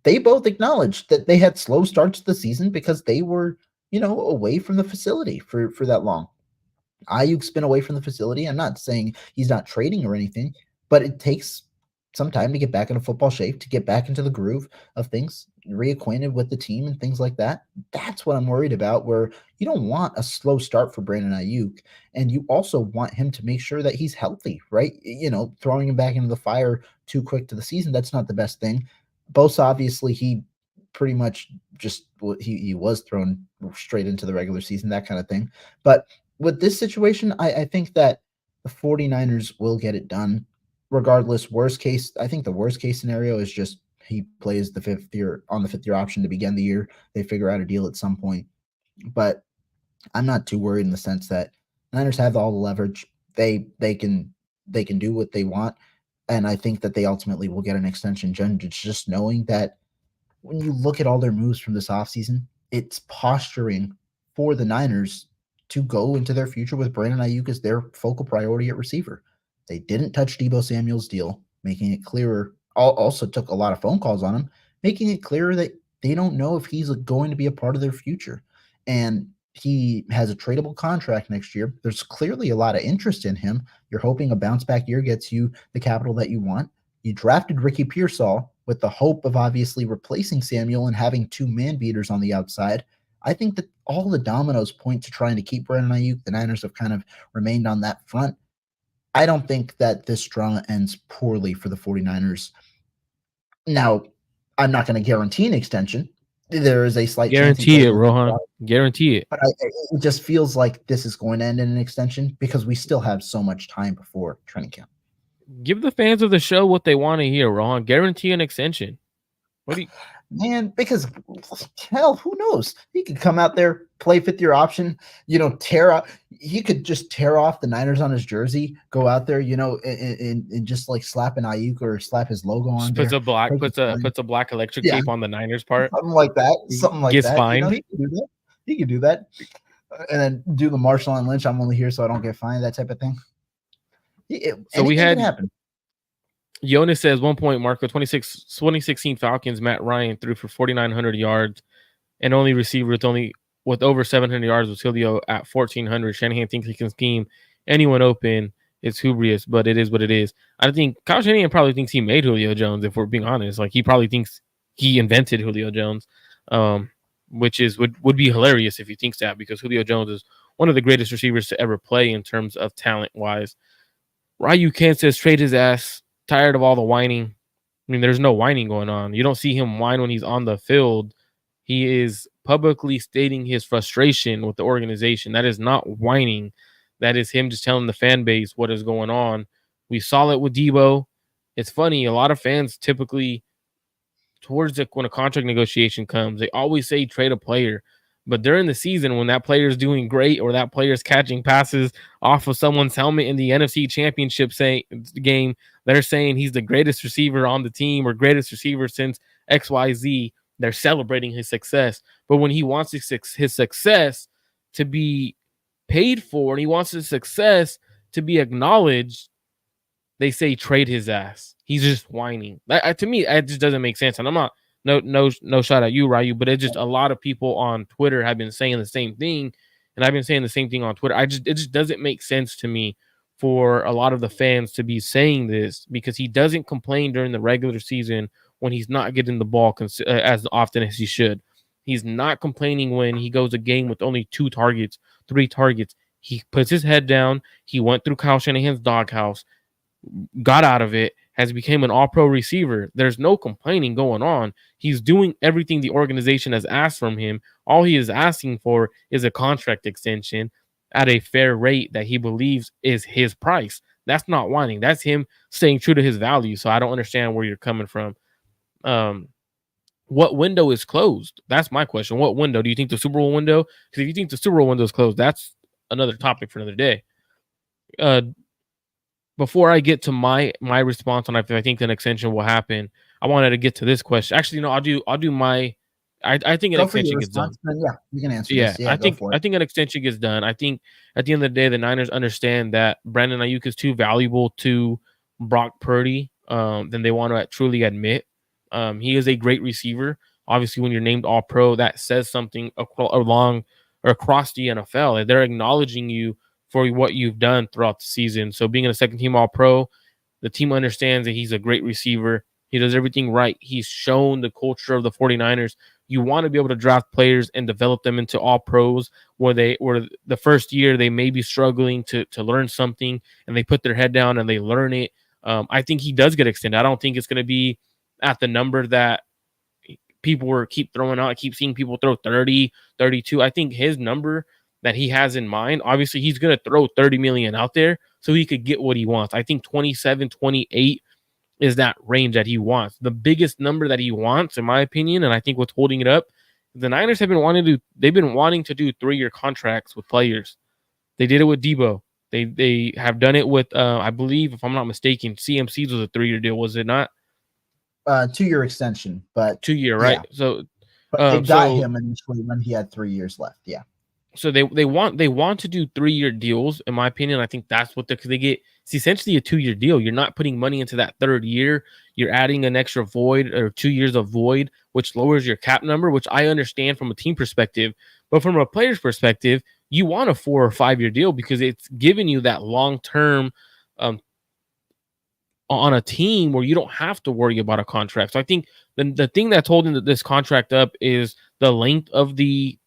They both acknowledged that they had slow starts to the season because they were away from the facility for that long. Ayuk's been away from the facility. I'm not saying he's not trading or anything, but it takes some time to get back into football shape, to get back into the groove of things, reacquainted with the team and things like that. That's what I'm worried about, where you don't want a slow start for Brandon Aiyuk, and you also want him to make sure that he's healthy, right? Throwing him back into the fire too quick to the season, that's not the best thing. Bosa, obviously, he pretty much just he was thrown straight into the regular season, that kind of thing. But with this situation, I think that the 49ers will get it done. Regardless, I think the worst case scenario is just he plays the 5th-year option to begin the year. They figure out a deal at some point. But I'm not too worried in the sense that Niners have all the leverage. They can do what they want. And I think that they ultimately will get an extension. Just knowing that when you look at all their moves from this offseason, it's posturing for the Niners to go into their future with Brandon Aiyuk as their focal priority at receiver. They didn't touch Deebo Samuel's deal, making it clearer. Also took a lot of phone calls on him, making it clearer that they don't know if he's going to be a part of their future. And he has a tradable contract next year. There's clearly a lot of interest in him. You're hoping a bounce back year gets you the capital that you want. You drafted Ricky Pearsall with the hope of obviously replacing Samuel and having two man beaters on the outside. I think that all the dominoes point to trying to keep Brandon Aiyuk. The Niners have kind of remained on that front. I don't think that this drama ends poorly for the 49ers. Now, I'm not going to guarantee an extension. There is a slight chance he Guarantee goes it, on Rohan. Guarantee it. but it just feels like this is going to end in an extension because we still have so much time before training camp. Give the fans of the show what they want to hear, Rohan. Guarantee an extension. What do you... Man, because hell, who knows? He could come out there, play fifth year option, tear up. He could just tear off the Niners on his jersey, go out there, and just like slap an Aiyuk or slap his logo on there. Puts a black electric tape on the Niners part. Something like that. Gets fined. He could do that. He could do that. And then do the Marshall and Lynch. I'm only here so I don't get fined, that type of thing. So we had happen. Jonas says 1 point, Marco, 2016 Falcons, Matt Ryan threw for 4,900 yards and only receiver with over 700 yards was Julio at 1,400. Shanahan thinks he can scheme anyone open. It's hubris, but it is what it is. I think Kyle Shanahan probably thinks he made Julio Jones, if we're being honest. Like, he probably thinks he invented Julio Jones, which would be hilarious if he thinks that, because Julio Jones is one of the greatest receivers to ever play in terms of talent-wise. Ryu Ken says trade his ass. Tired of all the whining. I mean, there's no whining going on. You don't see him whine when he's on the field. He is publicly stating his frustration with the organization. That is not whining. That is him just telling the fan base what is going on. We saw it with Deebo. It's funny. A lot of fans typically, when a contract negotiation comes, they always say trade a player. But during the season, when that player is doing great or that player is catching passes off of someone's helmet in the NFC Championship game, they're saying he's the greatest receiver on the team or greatest receiver since XYZ. They're celebrating his success. But when he wants his success to be paid for and he wants his success to be acknowledged, they say trade his ass. He's just whining. To me, it just doesn't make sense. And I'm not no shot at you, Ryu, but it's just a lot of people on Twitter have been saying the same thing, and I've been saying the same thing on Twitter. It just doesn't make sense to me for a lot of the fans to be saying this, because he doesn't complain during the regular season when he's not getting the ball as often as he should. He's not complaining when he goes a game with only 3 targets. He puts his head down. He went through Kyle Shanahan's doghouse, got out of it, has become an all-pro receiver. There's no complaining going on. He's doing everything the organization has asked from him. All he is asking for is a contract extension at a fair rate that he believes is his price. That's not whining. That's him staying true to his value. So I don't understand where you're coming from. What window is closed? That's my question. What window? Do you think the Super Bowl window? Because if you think the Super Bowl window is closed, that's another topic for another day. Before I get to my response on if I think an extension will happen, I wanted to get to this question. Actually, no, I'll do my. I think an extension gets done. Yeah, you can answer. Yeah, this. Yeah, I think an extension gets done. I think at the end of the day, the Niners understand that Brandon Aiyuk is too valuable to Brock Purdy than they want to truly admit. He is a great receiver. Obviously, when you're named All Pro, that says something along or across the NFL. They're acknowledging you for what you've done throughout the season. So being a second team All Pro, the team understands that he's a great receiver. He does everything right. He's shown the culture of the 49ers. You want to be able to draft players and develop them into All Pros where the first year they may be struggling to learn something and they put their head down and they learn it. I think he does get extended. I don't think it's going to be at the number that people keep throwing out. I keep seeing people throw 30, 32. I think his number that he has in mind, obviously he's going to throw 30 million out there so he could get what he wants. I think 27, 28 is that range that he wants. The biggest number that he wants, in my opinion, and I think what's holding it up, the Niners have been wanting to do 3-year contracts with players. They did it with Deebo. They have done it with, I believe, if I'm not mistaken, CMC's was a 3-year deal, was it not? 2-year extension, but 2-year, yeah, right? So, but they got so him initially when he had 3 years left. Yeah. so they want to do 3-year deals. In my opinion, I think that's what they get. It's essentially a 2-year deal. You're not putting money into that third year. You're adding an extra void or 2 years of void, which lowers your cap number, which I understand from a team perspective. But from a player's perspective, you want a 4 or 5-year deal because it's giving you that long term on a team where you don't have to worry about a contract. So I think the thing that's holding this contract up is the length of the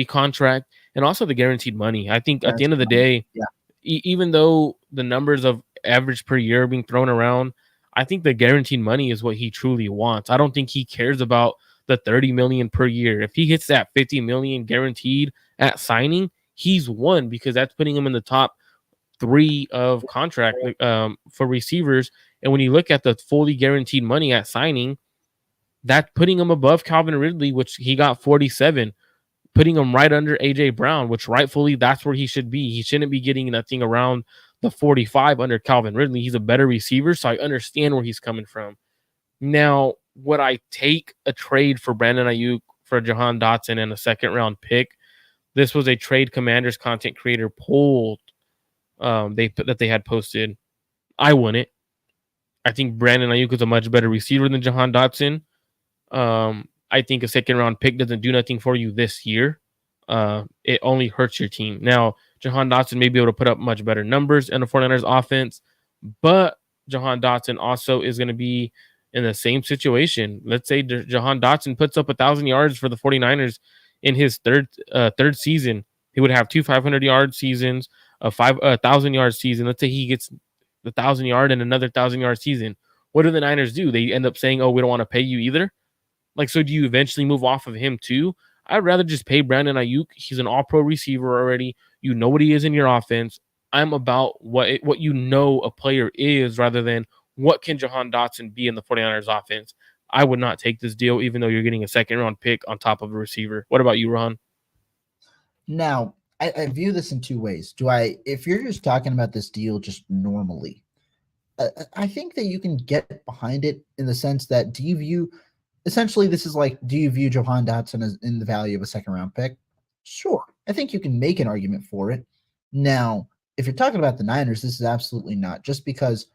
contract and also the guaranteed money. I think at the end of the day, Yeah. even though the numbers of average per year are being thrown around, I think the guaranteed money is what he truly wants. I don't think he cares about the 30 million per year. If he hits that 50 million guaranteed at signing, he's won because that's putting him in the top 3 of contract for receivers. And when you look at the fully guaranteed money at signing, that's putting him above Calvin Ridley, which he got 47, putting him right under AJ Brown, which rightfully that's where he should be. He shouldn't be getting nothing around the 45 under Calvin Ridley. He's a better receiver, so I understand where he's coming from. Now, would I take a trade for Brandon Aiyuk for Jahan Dotson and a second round pick? This was a Trade Commanders content creator poll they had posted. I wouldn't. I think Brandon Aiyuk is a much better receiver than Jahan Dotson. I think a second round pick doesn't do nothing for you this year. It only hurts your team. Now, Jahan Dotson may be able to put up much better numbers in the 49ers offense, but Jahan Dotson also is going to be in the same situation. Let's say Jahan Dotson puts up 1,000 yards for the 49ers in his third season. He would have 2 500-yard seasons, a 1,000-yard season. Let's say he gets the 1,000-yard and another 1,000-yard season. What do the Niners do? They end up saying, "Oh, we don't want to pay you either." Like, so do you eventually move off of him too? I'd rather just pay Brandon Aiyuk. He's an all-pro receiver already. You know what he is in your offense. I'm about what you know a player is rather than what can Jahan Dotson be in the 49ers offense. I would not take this deal, even though you're getting a second-round pick on top of a receiver. What about you, Rohan? Now, I view this in 2 ways. If you're just talking about this deal just normally, I think that you can get behind it in the sense that essentially this is like, do you view Jahan Dotson as in the value of a second round pick? Sure. I think you can make an argument for it. Now, if you're talking about the Niners, this is absolutely not, just because,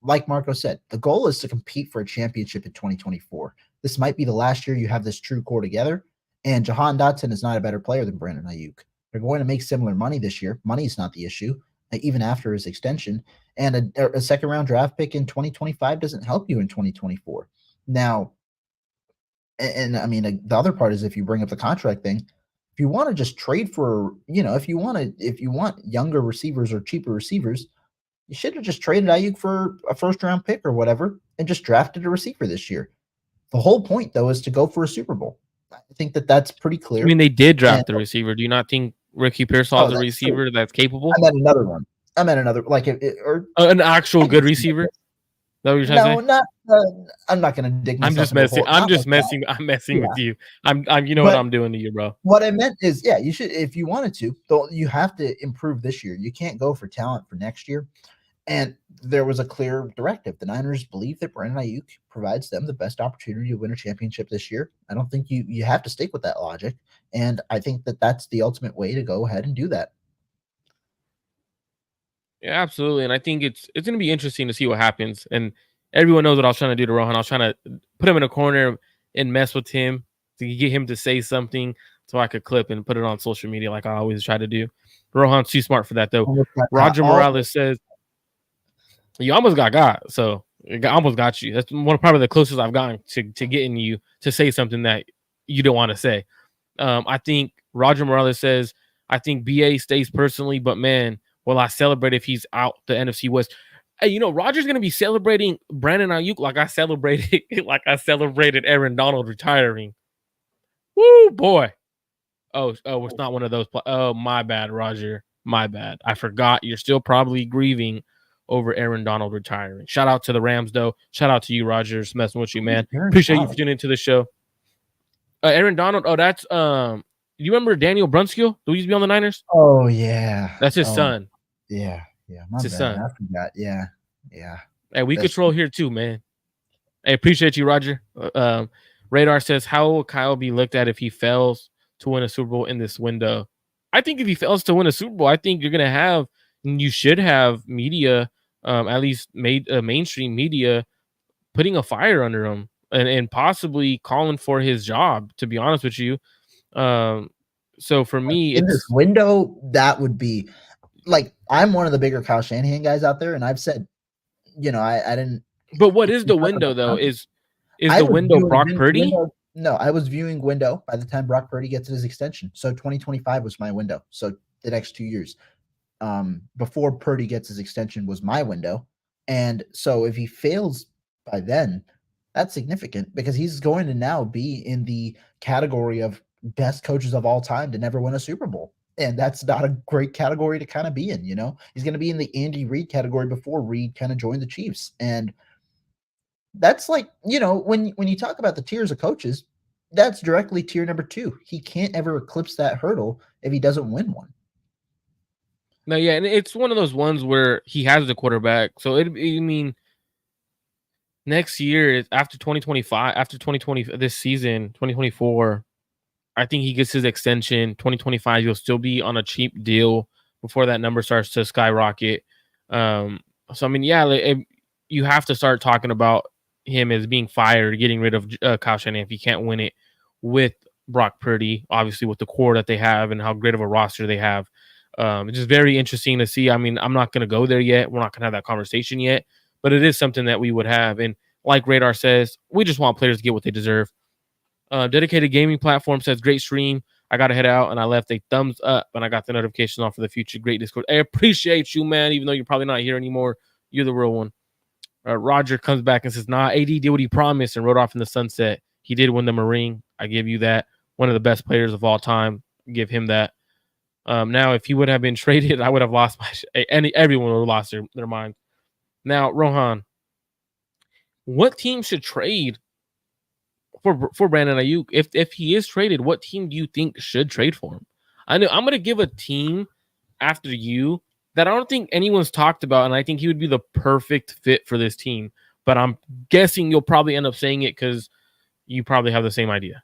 like Marco said, the goal is to compete for a championship in 2024. This might be the last year you have this true core together, and Jahan Dotson is not a better player than Brandon Aiyuk. They're going to make similar money this year. Money is not the issue, even after his extension. And a second round draft pick in 2025 doesn't help you in 2024. Now, and I mean, the other part is, if you bring up the contract thing, if you want to just trade for, if you want younger receivers or cheaper receivers, you should have just traded Aiyuk for a first round pick or whatever and just drafted a receiver this year. The whole point, though, is to go for a Super Bowl. I think that's pretty clear. I mean, they did draft the receiver. Do you not think Ricky Pearsall is a receiver that's capable? I meant another one. Like an actual good receiver. Is that what you're trying to say? Not. I'm not going to dig myself. I'm just messing. I'm just messing. I'm messing with you. I'm. You know what I'm doing to you, bro. What I meant is, yeah, you should, if you wanted to. Though you have to improve this year. You can't go for talent for next year. And there was a clear directive. The Niners believe that Brandon Aiyuk provides them the best opportunity to win a championship this year. I don't think you have to stick with that logic. And I think that's the ultimate way to go ahead and do that. Yeah, absolutely. And I think it's going to be interesting to see what happens. And everyone knows what I was trying to do to Rohan. I was trying to put him in a corner and mess with him to get him to say something so I could clip and put it on social media like I always try to do. Rohan's too smart for that, though. Roger Morales says, you almost got. So I almost got you. That's probably the closest I've gotten to getting you to say something that you don't want to say. I think Roger Morales says, I think BA stays personally, but man, will I celebrate if he's out the NFC West? Hey, Roger's going to be celebrating Brandon Aiyuk like I celebrated Aaron Donald retiring. Woo, boy. Oh, it's not one of those. Oh, my bad, Roger. My bad. I forgot. You're still probably grieving over Aaron Donald retiring. Shout out to the Rams, though. Shout out to you, Roger. It's messing with you, man. Appreciate you for tuning into the show. Aaron Donald. Oh, that's you remember Daniel Brunskill, who used to be on the Niners? Oh yeah, that's his son. Yeah, it's his son. I forgot. Yeah. Hey, we control here too, man. I appreciate you, Roger. Radar says, how will Kyle be looked at if he fails to win a Super Bowl in this window? I think if he fails to win a Super Bowl, I think you're going to have, and you should have media, at least mainstream media, putting a fire under him and possibly calling for his job, to be honest with you. So for me, in this window, that would be like, I'm one of the bigger Kyle Shanahan guys out there, and I've said, I didn't. But what is the window though? Is the window Brock Purdy? No, I was viewing window by the time Brock Purdy gets his extension. So 2025 was my window. So the next 2 years, before Purdy gets his extension, was my window. And so if he fails by then, that's significant because he's going to now be in the category of best coaches of all time to never win a Super Bowl. And that's not a great category to kind of be in, He's going to be in the Andy Reid category before Reid kind of joined the Chiefs. And that's like, when you talk about the tiers of coaches, that's directly tier number 2. He can't ever eclipse that hurdle if he doesn't win one. No, yeah, and it's one of those ones where he has the quarterback. So next year, after 2025, after 2020, this season, 2024, I think he gets his extension. 2025, he'll still be on a cheap deal before that number starts to skyrocket. So I mean, yeah, you have to start talking about him as being fired, getting rid of Kyle Shanahan if he can't win it with Brock Purdy, obviously with the core that they have and how great of a roster they have. It's just very interesting to see. I mean, I'm not going to go there yet. We're not going to have that conversation yet, but it is something that we would have. And like Radar says, we just want players to get what they deserve. Dedicated Gaming Platform says, great stream. I got to head out, and I left a thumbs up, and I got the notification on for the future. Great Discord. I appreciate you, man, even though you're probably not here anymore. You're the real one. Roger comes back and says, AD did what he promised and rode off in the sunset. He did win them a ring. I give you that. One of the best players of all time. Give him that. Now, if he would have been traded, I would have lost everyone would have lost their mind. Now, Rohan, what team should trade for Brandon Aiyuk? If he is traded, what team do you think should trade for him? I know I'm going to give a team after you that I don't think anyone's talked about, and I think he would be the perfect fit for this team. But I'm guessing you'll probably end up saying it because you probably have the same idea.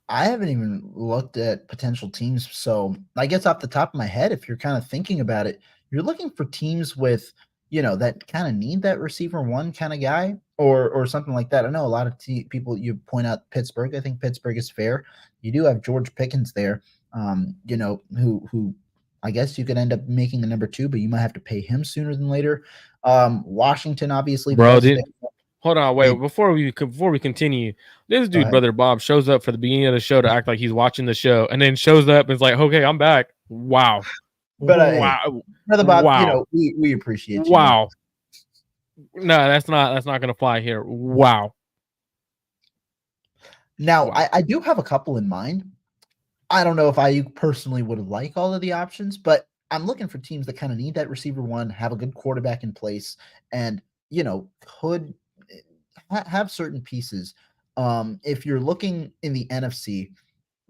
I haven't even looked at potential teams, so I guess off the top of my head, if you're kind of thinking about it, you're looking for teams with, that kind of need that receiver one kind of guy or something like that. I know a lot of people, you point out Pittsburgh. I think Pittsburgh is fair. You do have George Pickens there, who I guess you could end up making the number 2, but you might have to pay him sooner than later. Washington, obviously. Hold on, wait. Before we continue, this dude, Brother Bob, shows up for the beginning of the show to act like he's watching the show, and then shows up and is like, "Okay, I'm back." Wow. But wow, Brother Bob, wow. We appreciate you. Wow. No, that's not going to fly here. Wow. Now, wow. I do have a couple in mind. I don't know if I personally would like all of the options, but I'm looking for teams that kind of need that receiver one, have a good quarterback in place, and could have certain pieces. If you're looking in the NFC,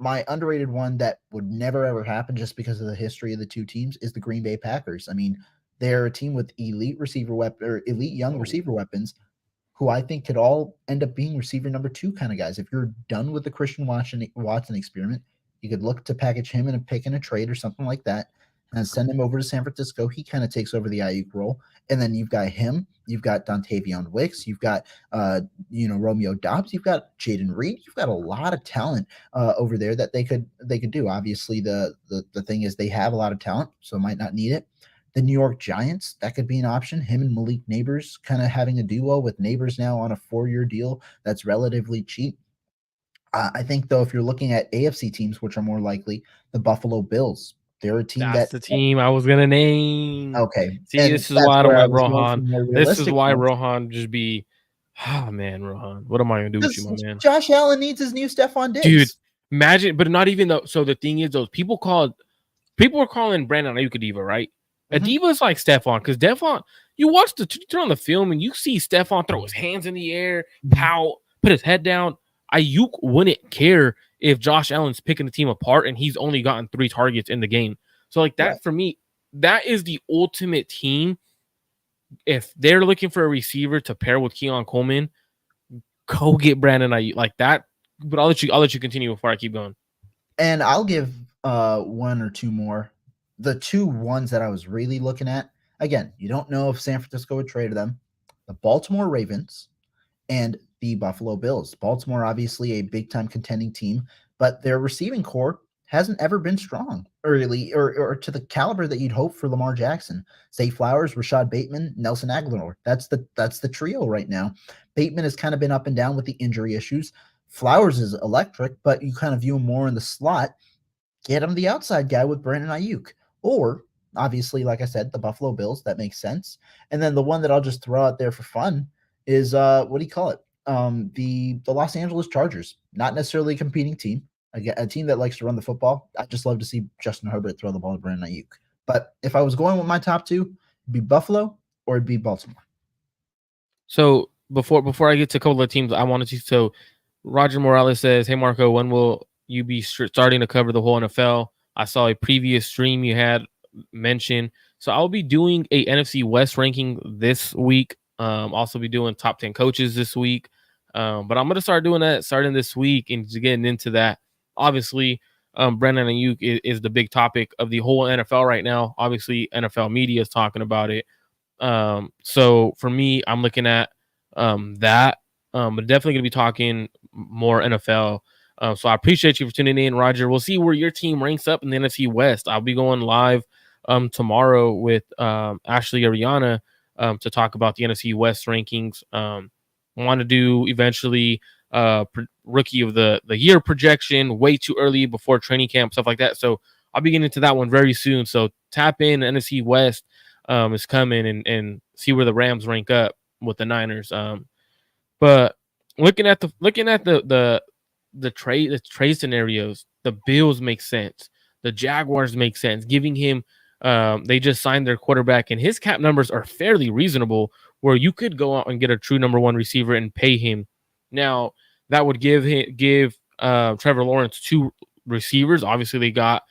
my underrated one that would never ever happen just because of the history of the two teams is the Green Bay Packers. I mean, they're a team with elite young receiver weapons who I think could all end up being receiver number 2 kind of guys. If you're done with the Christian Watson experiment, you could look to package him in a pick in a trade or something like that and send him over to San Francisco. He kind of takes over the Aiyuk role. And then you've got him. You've got Dontavion Wicks. You've got, Romeo Doubs. You've got Jaden Reed. You've got a lot of talent over there that they could do. Obviously, the thing is they have a lot of talent, so might not need it. The New York Giants, that could be an option. Him and Malik Neighbors kind of having a duo with Neighbors now on a 4-year deal that's relatively cheap. I think, though, if you're looking at AFC teams, which are more likely, the Buffalo Bills. They're a team that's the team I was going to name. Okay. See, and this is why I don't like Rohan. This is why Rohan just be, man, Rohan. What am I going to do with you, my man? Josh Allen needs his new Stephon Diggs. Dude, imagine, but not even though. So the thing is, those people were calling Brandon Aiyuk a diva, right? Mm-hmm. A diva is like Stephon, because Stephon, you turn on the film and you see Stephon throw his hands in the air, pout, put his head down. Aiyuk wouldn't care if Josh Allen's picking the team apart and he's only gotten 3 targets in the game. So like that, for me, that is the ultimate team. If they're looking for a receiver to pair with Keon Coleman, go get Brandon Aiyuk like that. But I'll let you continue before I keep going. And I'll give one or two more. The two ones that I was really looking at, again, you don't know if San Francisco would trade them. The Baltimore Ravens and the Buffalo Bills. Baltimore, obviously a big time contending team, but their receiving core hasn't ever been strong early or to the caliber that you'd hope for Lamar Jackson. Zay Flowers, Rashad Bateman, Nelson Aguilar. That's the trio right now. Bateman has kind of been up and down with the injury issues. Flowers is electric, but you kind of view him more in the slot. Get him the outside guy with Brandon Aiyuk. Or, obviously, like I said, the Buffalo Bills. That makes sense. And then the one that I'll just throw out there for fun is what do you call it? The Los Angeles Chargers. Not necessarily a competing team, a team that likes to run the football. I just love to see Justin Herbert throw the ball to Brandon Aiyuk. But if I was going with my top two, it'd be Buffalo or it'd be Baltimore. So before I get to a couple of teams, I wanted to. So Roger Morales says, "Hey Marco, when will you be starting to cover the whole NFL?" I saw a previous stream you had mentioned. So I'll be doing a NFC West ranking this week. Also be doing top 10 coaches this week. But I'm gonna start doing that starting this week and getting into that. Obviously, Brandon Aiyuk is the big topic of the whole NFL right now. Obviously, NFL media is talking about it. So for me, I'm looking at that. But definitely gonna be talking more NFL. So I appreciate you for tuning in, Roger. We'll see where your team ranks up in the NFC West. I'll be going live tomorrow with Ashley Ariana to talk about the NFC West rankings. Want to do eventually rookie of the year projection way too early before training camp, stuff like that. So I'll be getting into that one very soon. So tap in. NFC West is coming and see where the Rams rank up with the Niners. But looking at the trade scenarios, the Bills make sense. The Jaguars make sense. Giving him they just signed their quarterback and his cap numbers are fairly reasonable where you could go out and get a true number one receiver and pay him. Now that would give Trevor Lawrence two receivers. Obviously they got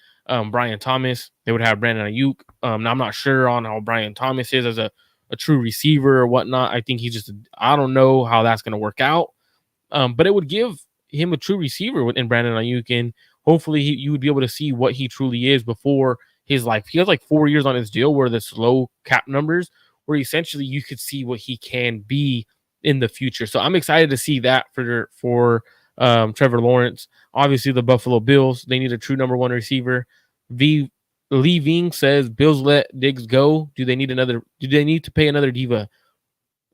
Brian Thomas. They would have Brandon Aiyuk. Now I'm not sure on how Brian Thomas is as a true receiver or whatnot. I think I don't know how that's going to work out. But it would give him a true receiver in Brandon Aiyuk, and hopefully you would be able to see what he truly is before his life. He has like 4 years on his deal where the low cap numbers, where essentially you could see what he can be in the future. So I'm excited to see that for Trevor Lawrence. Obviously, the Buffalo Bills, they need a true number one receiver. Lee Ving says, Bills let Diggs go. Do they need to pay another diva?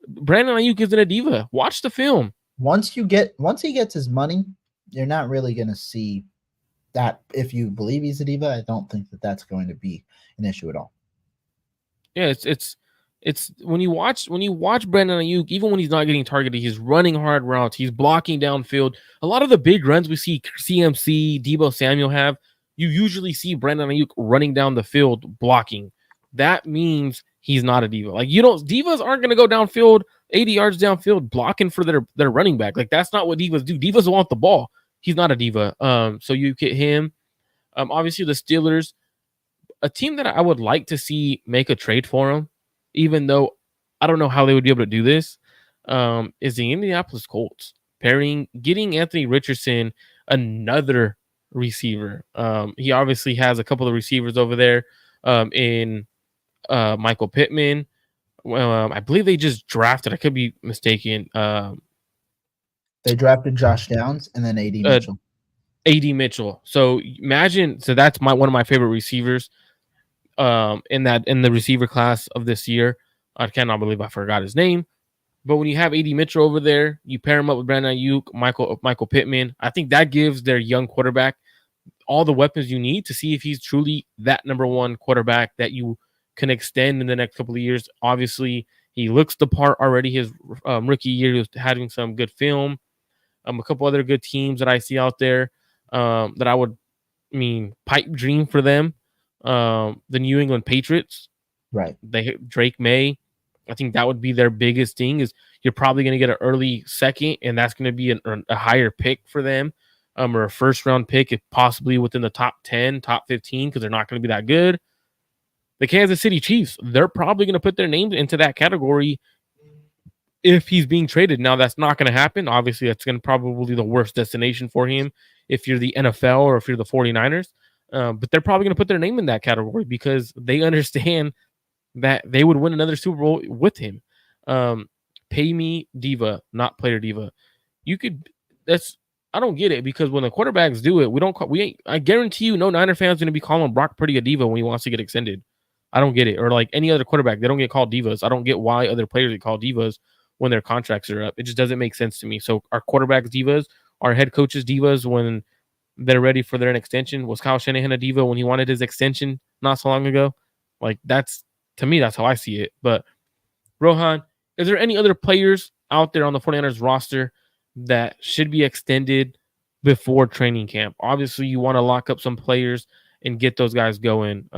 Brandon Aiyuk isn't a diva. Watch the film. Once he gets his money, you're not really going to see that. If you believe he's a diva, I don't think that that's going to be an issue at all. Yeah, it's when you watch Brandon Aiyuk, even when he's not getting targeted, he's running hard routes, he's blocking downfield. A lot of the big runs we see CMC, Deebo Samuel have, you usually see Brandon Aiyuk running down the field blocking. That means he's not a diva. Like divas aren't going to go downfield 80 yards downfield blocking for their running back. Like that's not what divas do. Divas want the ball. He's not a diva. So you get him. Obviously the Steelers, a team that I would like to see make a trade for him, even though I don't know how they would be able to do this, is the Indianapolis Colts. Getting Anthony Richardson another receiver. He obviously has a couple of receivers over there in Michael Pittman. I believe they just drafted. I could be mistaken. They drafted Josh Downs and then A.D. Mitchell. A.D. Mitchell. So imagine. So that's one of my favorite receivers. In the receiver class of this year, I cannot believe I forgot his name. But when you have A.D. Mitchell over there, you pair him up with Brandon Aiyuk, Michael Pittman. I think that gives their young quarterback all the weapons you need to see if he's truly that number one quarterback that you can extend in the next couple of years. Obviously, he looks the part already. His rookie year, he was having some good film. A couple other good teams that I see out there that I would pipe dream for them. The New England Patriots, right? Drake May. I think that would be their biggest thing. Is you're probably going to get an early second, and that's going to be a higher pick for them, or a first round pick, if possibly within the top 10, top 15, because they're not going to be that good. The Kansas City Chiefs, they're probably going to put their names into that category if he's being traded. Now, that's not going to happen. Obviously, that's going to probably the worst destination for him if you're the NFL or if you're the 49ers. But they're probably going to put their name in that category because they understand that they would win another Super Bowl with him. Pay me diva, not player diva. You could. That's I don't get it because when the quarterbacks do it, we don't. We ain't. I guarantee you, no Niner fans going to be calling Brock Purdy a diva when he wants to get extended. I don't get it. Or like any other quarterback, they don't get called divas. I don't get why other players get called divas when their contracts are up. It just doesn't make sense to me. So our quarterbacks divas, our head coaches divas when they're ready for their extension. Was Kyle Shanahan a diva when he wanted his extension not so long ago? Like that's to me, that's how I see it. But Rohan, is there any other players out there on the 49ers roster that should be extended before training camp? Obviously, you want to lock up some players and get those guys going.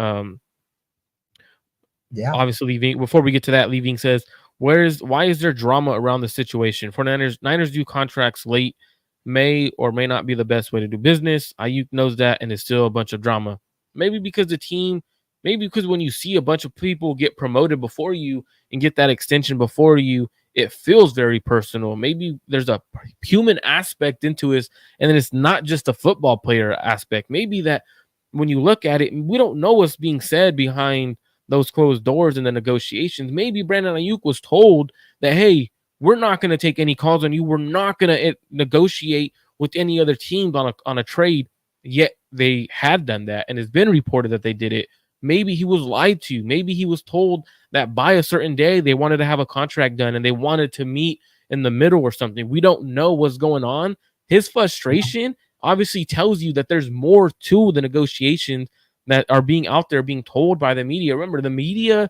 Yeah. Obviously, leaving before we get to that, leaving says, why is there drama around the situation? 49ers Niners do contracts late, may or may not be the best way to do business. Aiyuk knows that, and it's still a bunch of drama. Maybe because the team, maybe because when you see a bunch of people get promoted before you and get that extension before you, it feels very personal. Maybe there's a human aspect into it, and then it's not just a football player aspect. Maybe that when you look at it, we don't know what's being said behind those closed doors in the negotiations. Maybe Brandon Aiyuk was told that, hey, we're not going to take any calls on you. We're not going to negotiate with any other teams on a trade. Yet they had done that, and it's been reported that they did it. Maybe he was lied to. Maybe he was told that by a certain day they wanted to have a contract done and they wanted to meet in the middle or something. We don't know what's going on. His frustration obviously tells you that there's more to the negotiations that are being out there being told by the media. Remember, the media,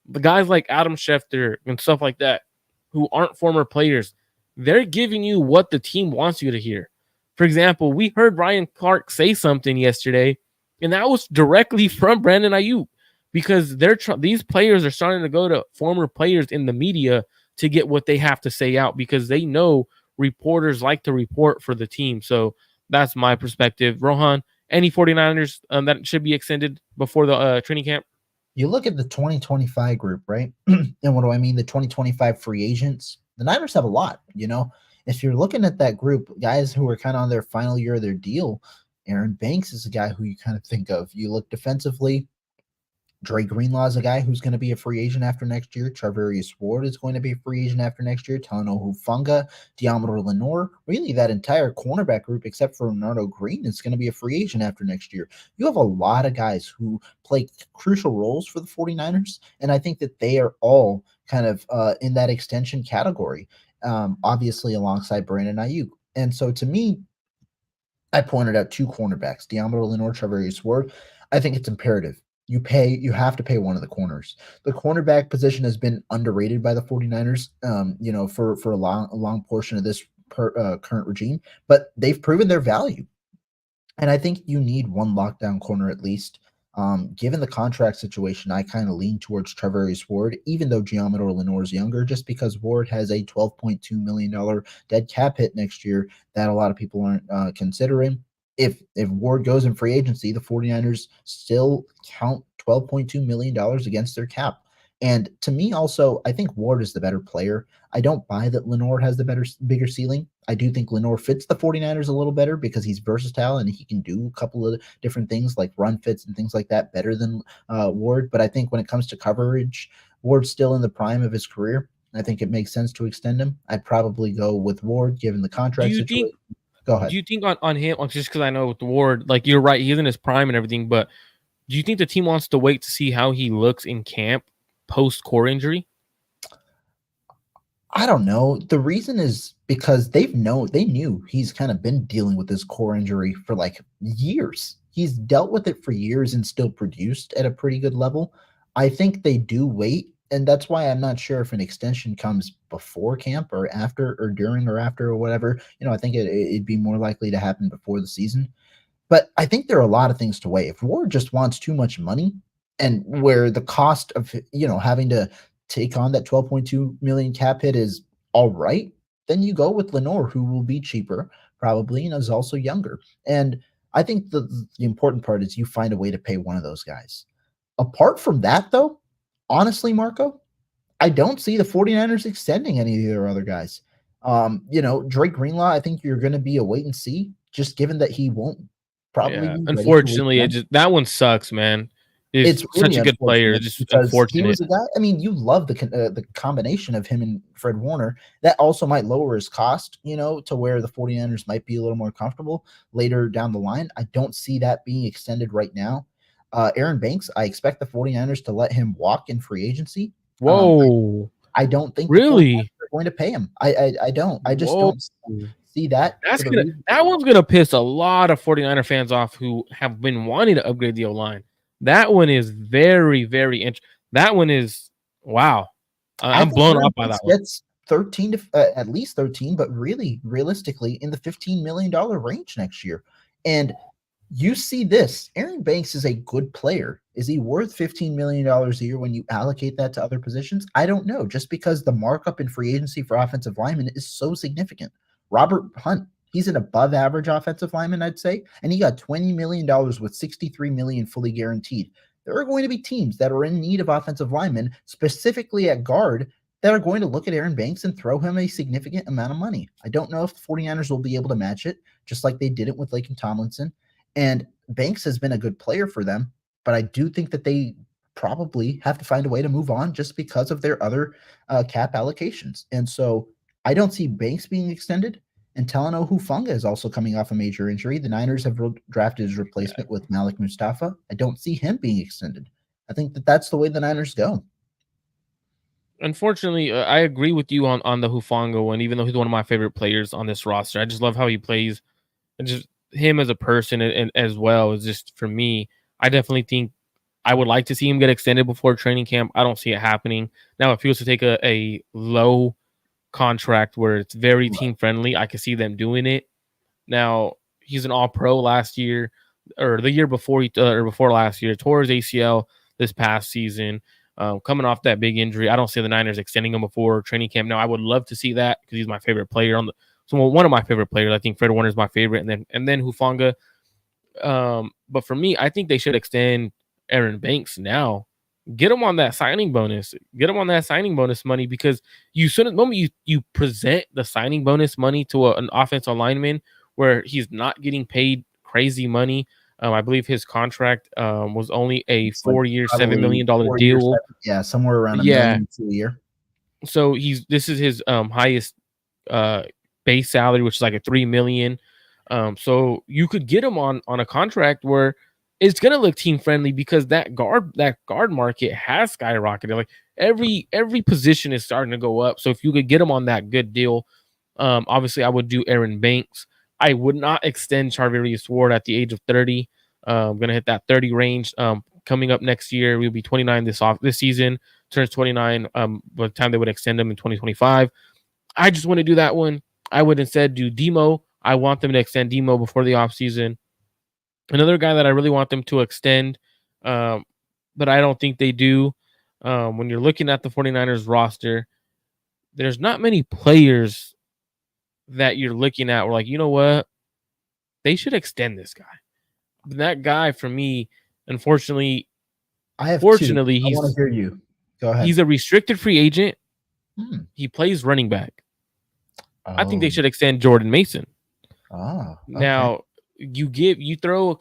the guys like Adam Schefter and stuff like that, who aren't former players, they're giving you what the team wants you to hear. For example, we heard Ryan Clark say something yesterday, and that was directly from Brandon Aiyuk because these players are starting to go to former players in the media to get what they have to say out because they know reporters like to report for the team. So that's my perspective. Rohan, any 49ers that should be extended before the training camp? You look at the 2025 group, right? And what do I mean? The 2025 free agents. The Niners have a lot, If you're looking at that group, guys who are kind of on their final year of their deal, Aaron Banks is a guy who you kind of think of. You look defensively, Dre Greenlaw is a guy who's going to be a free agent after next year. Charvarius Ward is going to be a free agent after next year. Talanoa Hufanga, Diamador Lenore, really that entire cornerback group except for Renardo Green is going to be a free agent after next year. You have a lot of guys who play crucial roles for the 49ers, and I think that they are all kind of in that extension category, obviously alongside Brandon Aiyuk. And so to me, I pointed out two cornerbacks, Diamador Lenore, Charvarius Ward. I think it's imperative. You have to pay one of the corners. The cornerback position has been underrated by the 49ers, for a long portion of this current regime, but they've proven their value. And I think you need one lockdown corner at least. Given the contract situation, I kind of lean towards Charvarius Ward, even though Giamador Lenore is younger, just because Ward has a $12.2 million dead cap hit next year that a lot of people aren't considering. If Ward goes in free agency, the 49ers still count $12.2 million against their cap. And to me, also, I think Ward is the better player. I don't buy that Lenore has the bigger ceiling. I do think Lenore fits the 49ers a little better because he's versatile and he can do a couple of different things like run fits and things like that better than Ward. But I think when it comes to coverage, Ward's still in the prime of his career. I think it makes sense to extend him. I'd probably go with Ward given the Do contract you situation. think? Go ahead. Do you think on him? Just because I know with Ward, like you're right, he's in his prime and everything. But do you think the team wants to wait to see how he looks in camp post core injury? I don't know. The reason is because they knew he's kind of been dealing with this core injury for like years. He's dealt with it for years and still produced at a pretty good level. I think they do wait, and that's why I'm not sure if an extension comes before camp or after or during or after or whatever. I think it'd be more likely to happen before the season. But I think there are a lot of things to weigh. If Ward just wants too much money and where the cost of, having to take on that 12.2 million cap hit is all right, then you go with Lenore, who will be cheaper probably and is also younger. And I think the important part is you find a way to pay one of those guys. Apart from that, though, honestly, Marco, I don't see the 49ers extending any of their other guys. Drake Greenlaw, I think you're going to be a wait and see, just given that he won't probably Yeah, be ready to leave unfortunately, them. that one sucks, man. He's It's such really a good player. unfortunate Just because he unfortunate. was a guy. I mean, you love the combination of him and Fred Warner. That also might lower his cost, to where the 49ers might be a little more comfortable later down the line. I don't see that being extended right now. Aaron Banks, I expect the 49ers to let him walk in free agency. Whoa, I don't think the 49ers really? are going to pay him. I don't. I just Whoa. don't see that for the reason. That one's gonna piss a lot of 49er fans off who have been wanting to upgrade the O-line. That one is very, very interesting. That one is wow. I I'm think blown Aaron off by Banks that one. gets 13 to at least 13, but really realistically in the $15 million range next year. And you see this, Aaron Banks is a good player. Is he worth $15 million a year when you allocate that to other positions? I don't know, just because the markup in free agency for offensive linemen is so significant. Robert Hunt, he's an above average offensive lineman, I'd say, and he got $20 million with $63 million fully guaranteed. There are going to be teams that are in need of offensive linemen, specifically at guard, that are going to look at Aaron Banks and throw him a significant amount of money. I don't know if the 49ers will be able to match it, just like they did it with Laken Tomlinson. And Banks has been a good player for them, but I do think that they probably have to find a way to move on just because of their other cap allocations. And so I don't see Banks being extended. And Talanoa Hufanga is also coming off a major injury. The Niners have drafted his replacement with Malik Mustafa. I don't see him being extended. I think that that's the way the Niners go. Unfortunately, I agree with you on the Hufanga one. Even though he's one of my favorite players on this roster, I just love how he plays, and just him as a person and as well is just for me. I definitely think I would like to see him get extended before training camp. I don't see it happening. Now, if he was to take a low contract where it's very Right. team friendly, I could see them doing it. Now, he's an all pro last year or the year before or before last year, tore his ACL this past season. Coming off that big injury, I don't see the Niners extending him before training camp. Now, I would love to see that because he's my favorite player one of my favorite players. I think Fred Warner is my favorite, and then Hufanga. But for me, I think they should extend Aaron Banks now. Get him on that signing bonus. Get him on that signing bonus money because the moment you present the signing bonus money to an offensive lineman where he's not getting paid crazy money. I believe his contract was only a It's like 4-year, $7 probably million four years. deal. Yeah, somewhere around a Yeah. million a year. So this is his highest base salary, which is like a 3 million. So you could get him on a contract where it's gonna look team friendly because that guard market has skyrocketed. Like every position is starting to go up. So if you could get him on that good deal, obviously I would do Aaron Banks. I would not extend Charvarius Ward at the age of 30. Gonna hit that 30 range. Coming up next year, we'll be 29 this season. Turns 29 by the time they would extend him in 2025. I just want to do that one. I would instead do Demo. I want them to extend Demo before the offseason. Another guy that I really want them to extend, but I don't think they do. When you're looking at the 49ers roster, there's not many players that you're looking at where like, you know what? They should extend this guy. But that guy for me, unfortunately, I have two. fortunately, I want to hear you. Go ahead. he's a restricted free agent. Hmm. He plays running back. I think they Oh. should extend Jordan Mason. Oh, okay. Now you throw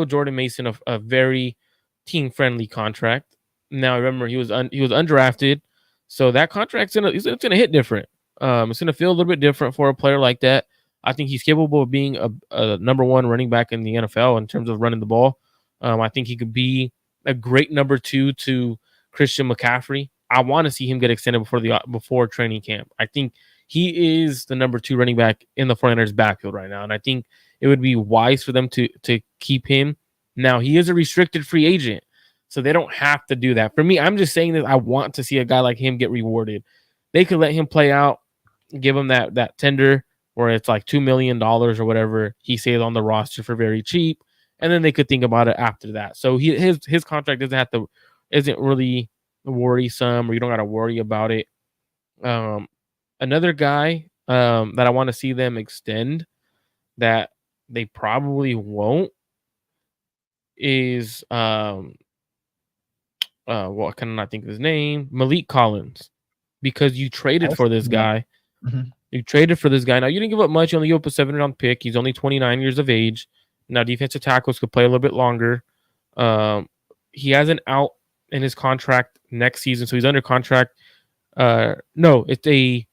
Jordan Mason a very team friendly contract. Now remember he was undrafted, so that contract's it's gonna hit different. It's gonna feel a little bit different for a player like that. I think he's capable of being a number one running back in the NFL in terms of running the ball. I think he could be a great number two to Christian McCaffrey. I want to see him get extended before training camp. I think he is the number two running back in the 49ers backfield right now. And I think it would be wise for them to keep him. Now, he is a restricted free agent, so they don't have to do that. For me, I'm just saying that I want to see a guy like him get rewarded. They could let him play out, give him that tender where it's like $2 million or whatever he stays on the roster for very cheap. And then they could think about it after that. So his contract isn't really worrisome, or you don't got to worry about it. Another guy that I want to see them extend that they probably won't is what can I not think of his name? Malik Collins, because you traded for this guy. Mhm. You traded for this guy. Now, you didn't give up much. You only gave up a 7th-round pick. He's only 29 years of age. Now, defensive tackles could play a little bit longer. He has an out in his contract next season, so he's under contract. No, it's a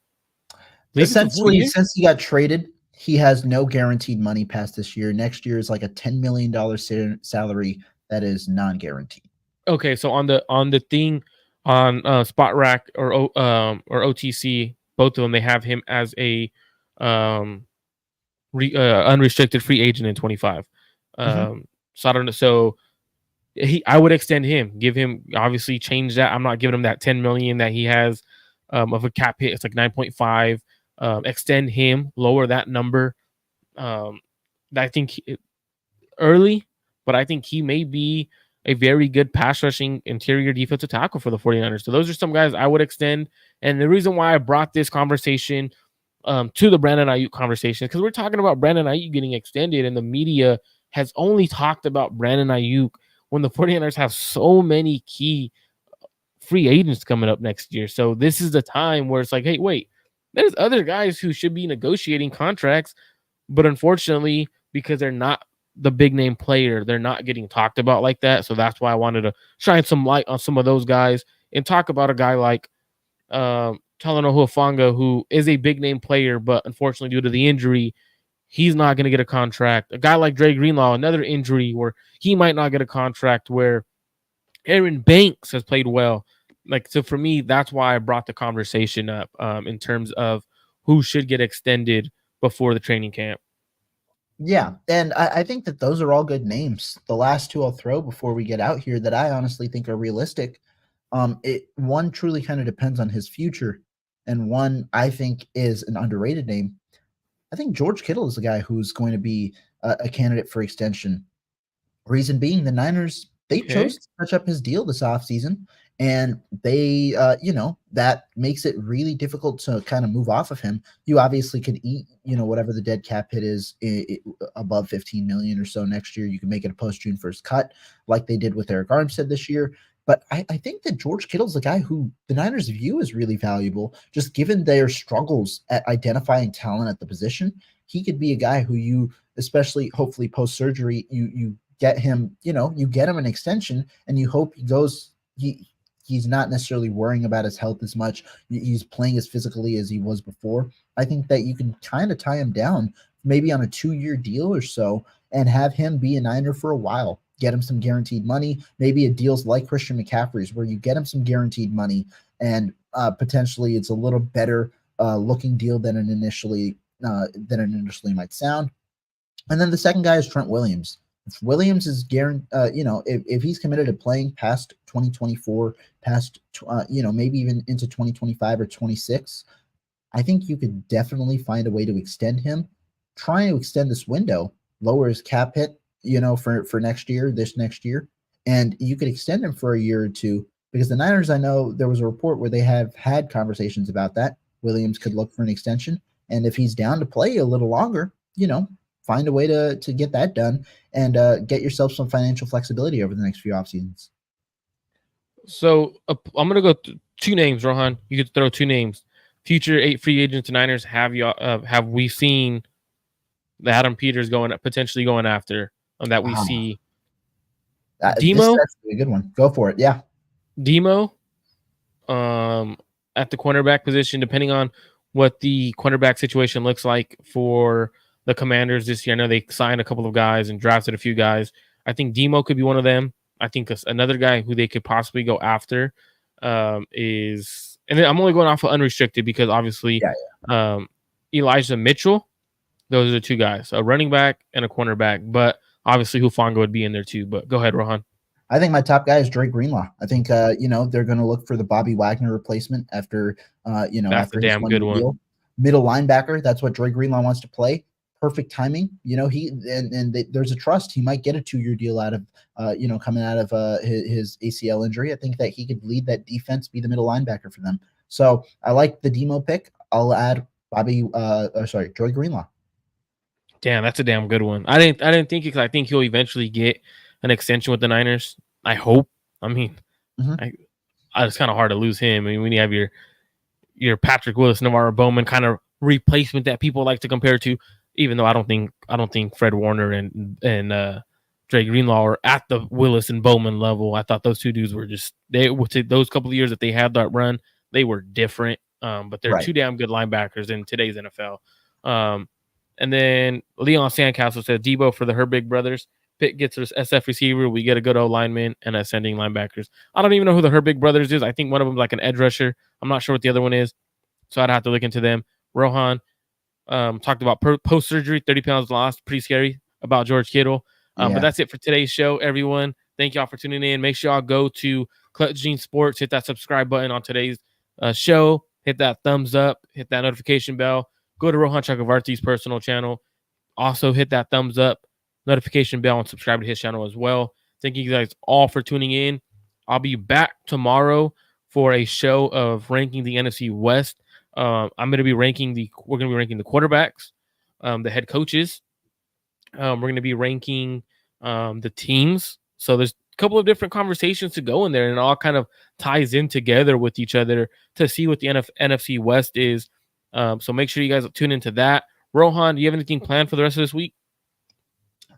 Essentially, since he got traded, he has no guaranteed money past this year. Next year is like a $10 million salary that is non-guaranteed. Okay, so on the thing on Spot Rack or OTC, both of them, they have him as a unrestricted free agent in 25. So I don't know. So I would extend him, give him, obviously change that. I'm not giving him that 10 million that he has of a cap hit. It's like 9.5. Extend him, lower that number. I think early, but I think he may be a very good pass rushing interior defensive tackle for the 49ers. So those are some guys I would extend. And the reason why I brought this conversation to the Brandon Aiyuk conversation, because we're talking about Brandon Aiyuk getting extended, and the media has only talked about Brandon Aiyuk when the 49ers have so many key free agents coming up next year. So this is the time where it's like, hey, wait, there's other guys who should be negotiating contracts, but unfortunately, because they're not the big name player, they're not getting talked about like that. So that's why I wanted to shine some light on some of those guys and talk about a guy like Talanoa Hufanga, who is a big name player, but unfortunately, due to the injury, he's not going to get a contract. A guy like Dre Greenlaw, another injury where he might not get a contract, where Aaron Banks has played well. So for me, that's why I brought the conversation up in terms of who should get extended before the training camp. Yeah, and I think that those are all good names. The last two I'll throw before we get out here that I honestly think are realistic. One truly kind of depends on his future, and one I think is an underrated name. I think George Kittle is the guy who's going to be a candidate for extension. Reason being, the Niners, they chose to touch up his deal this offseason, and they, that makes it really difficult to kind of move off of him. You obviously could eat, whatever the dead cap hit is above 15 million or so next year. You can make it a post June 1st cut like they did with Eric Armstead this year. But I think that George Kittle's a guy who the Niners view as really valuable, just given their struggles at identifying talent at the position. He could be a guy who you, especially hopefully post-surgery, you get him, you get him an extension, and you hope he's not necessarily worrying about his health as much. He's playing as physically as he was before. I think that you can kind of tie him down maybe on a 2-year deal or so and have him be a Niner for a while. Get him some guaranteed money, maybe a deals like Christian McCaffrey's where you get him some guaranteed money and potentially it's a little better looking deal than it initially might sound. And then the second guy is Trent Williams. If Williams is guaranteed, if he's committed to playing past 2024, past, maybe even into 2025 or 26, I think you could definitely find a way to extend him. Trying to extend this window, lower his cap hit, for this next year. And you could extend him for a year or two because the Niners, I know there was a report where they have had conversations about that. Williams could look for an extension. And if he's down to play a little longer, find a way to get that done and get yourself some financial flexibility over the next few off seasons. So I'm going to go 2 names, Rohan. You could throw 2 names. Future 8 free agents to Niners. Have we seen the Adam Peters potentially going after that we see? Demo? That's a good one. Go for it. Yeah. Demo at the cornerback position, depending on what the cornerback situation looks like for the Commanders this year. I know they signed a couple of guys and drafted a few guys. I think Demo could be one of them. I think another guy who they could possibly go after is, and then I'm only going off of unrestricted because obviously Elijah Mitchell. Those are the 2 guys, a running back and a cornerback. But obviously Hufanga would be in there too. But go ahead, Rohan. I think my top guy is Dre Greenlaw. I think, they're going to look for the Bobby Wagner replacement after, that's after a damn good one. Middle linebacker. That's what Dre Greenlaw wants to play. Perfect timing. There's a trust. He might get a 2-year deal out of, coming out of his ACL injury. I think that he could lead that defense, be the middle linebacker for them. So I like the Demo pick. I'll add Dre Greenlaw. Damn, that's a damn good one. I didn't think it because I think he'll eventually get an extension with the Niners. I hope. I mean, Mhm. It's kind of hard to lose him. I mean, when you have your Patrick Willis, Navarro Bowman kind of replacement that people like to compare to, even though I don't think Fred Warner and Dre Greenlaw are at the Willis and Bowman level. I thought those two dudes were just those couple of years that they had that run, they were different. But they're Right. two damn good linebackers in today's NFL. And then Leon Sandcastle said Debo for the Herbig brothers. Pitt gets us SF receiver. We get a good O lineman and ascending linebackers. I don't even know who the Herbig brothers is. I think one of them is like an edge rusher. I'm not sure what the other one is, so I'd have to look into them. Rohan talked about post surgery, 30 pounds lost. Pretty scary about George Kittle. But Yeah. that's it for today's show, everyone. Thank y'all for tuning in. Make sure y'all go to Clutch Gene Sports, hit that subscribe button on today's show, hit that thumbs up, hit that notification bell. Go to Rohan Chakravarthi's personal channel. Also hit that thumbs up, notification bell, and subscribe to his channel as well. Thank you guys all for tuning in. I'll be back tomorrow for a show of ranking the NFC West. We're going to be ranking the quarterbacks, the head coaches. We're going to be ranking the teams. So there's a couple of different conversations to go in there, and it all kind of ties in together with each other to see what the NFC West is. So make sure you guys tune into that. Rohan, do you have anything planned for the rest of this week?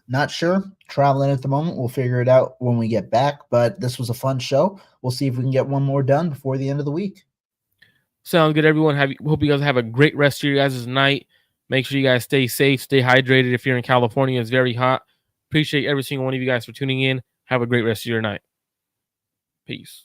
Not sure. Traveling at the moment. We'll figure it out when we get back. But this was a fun show. We'll see if we can get one more done before the end of the week. Sounds good, everyone. Hope you guys have a great rest of your guys' night. Make sure you guys stay safe, stay hydrated. If you're in California, it's very hot. Appreciate every single one of you guys for tuning in. Have a great rest of your night. Peace.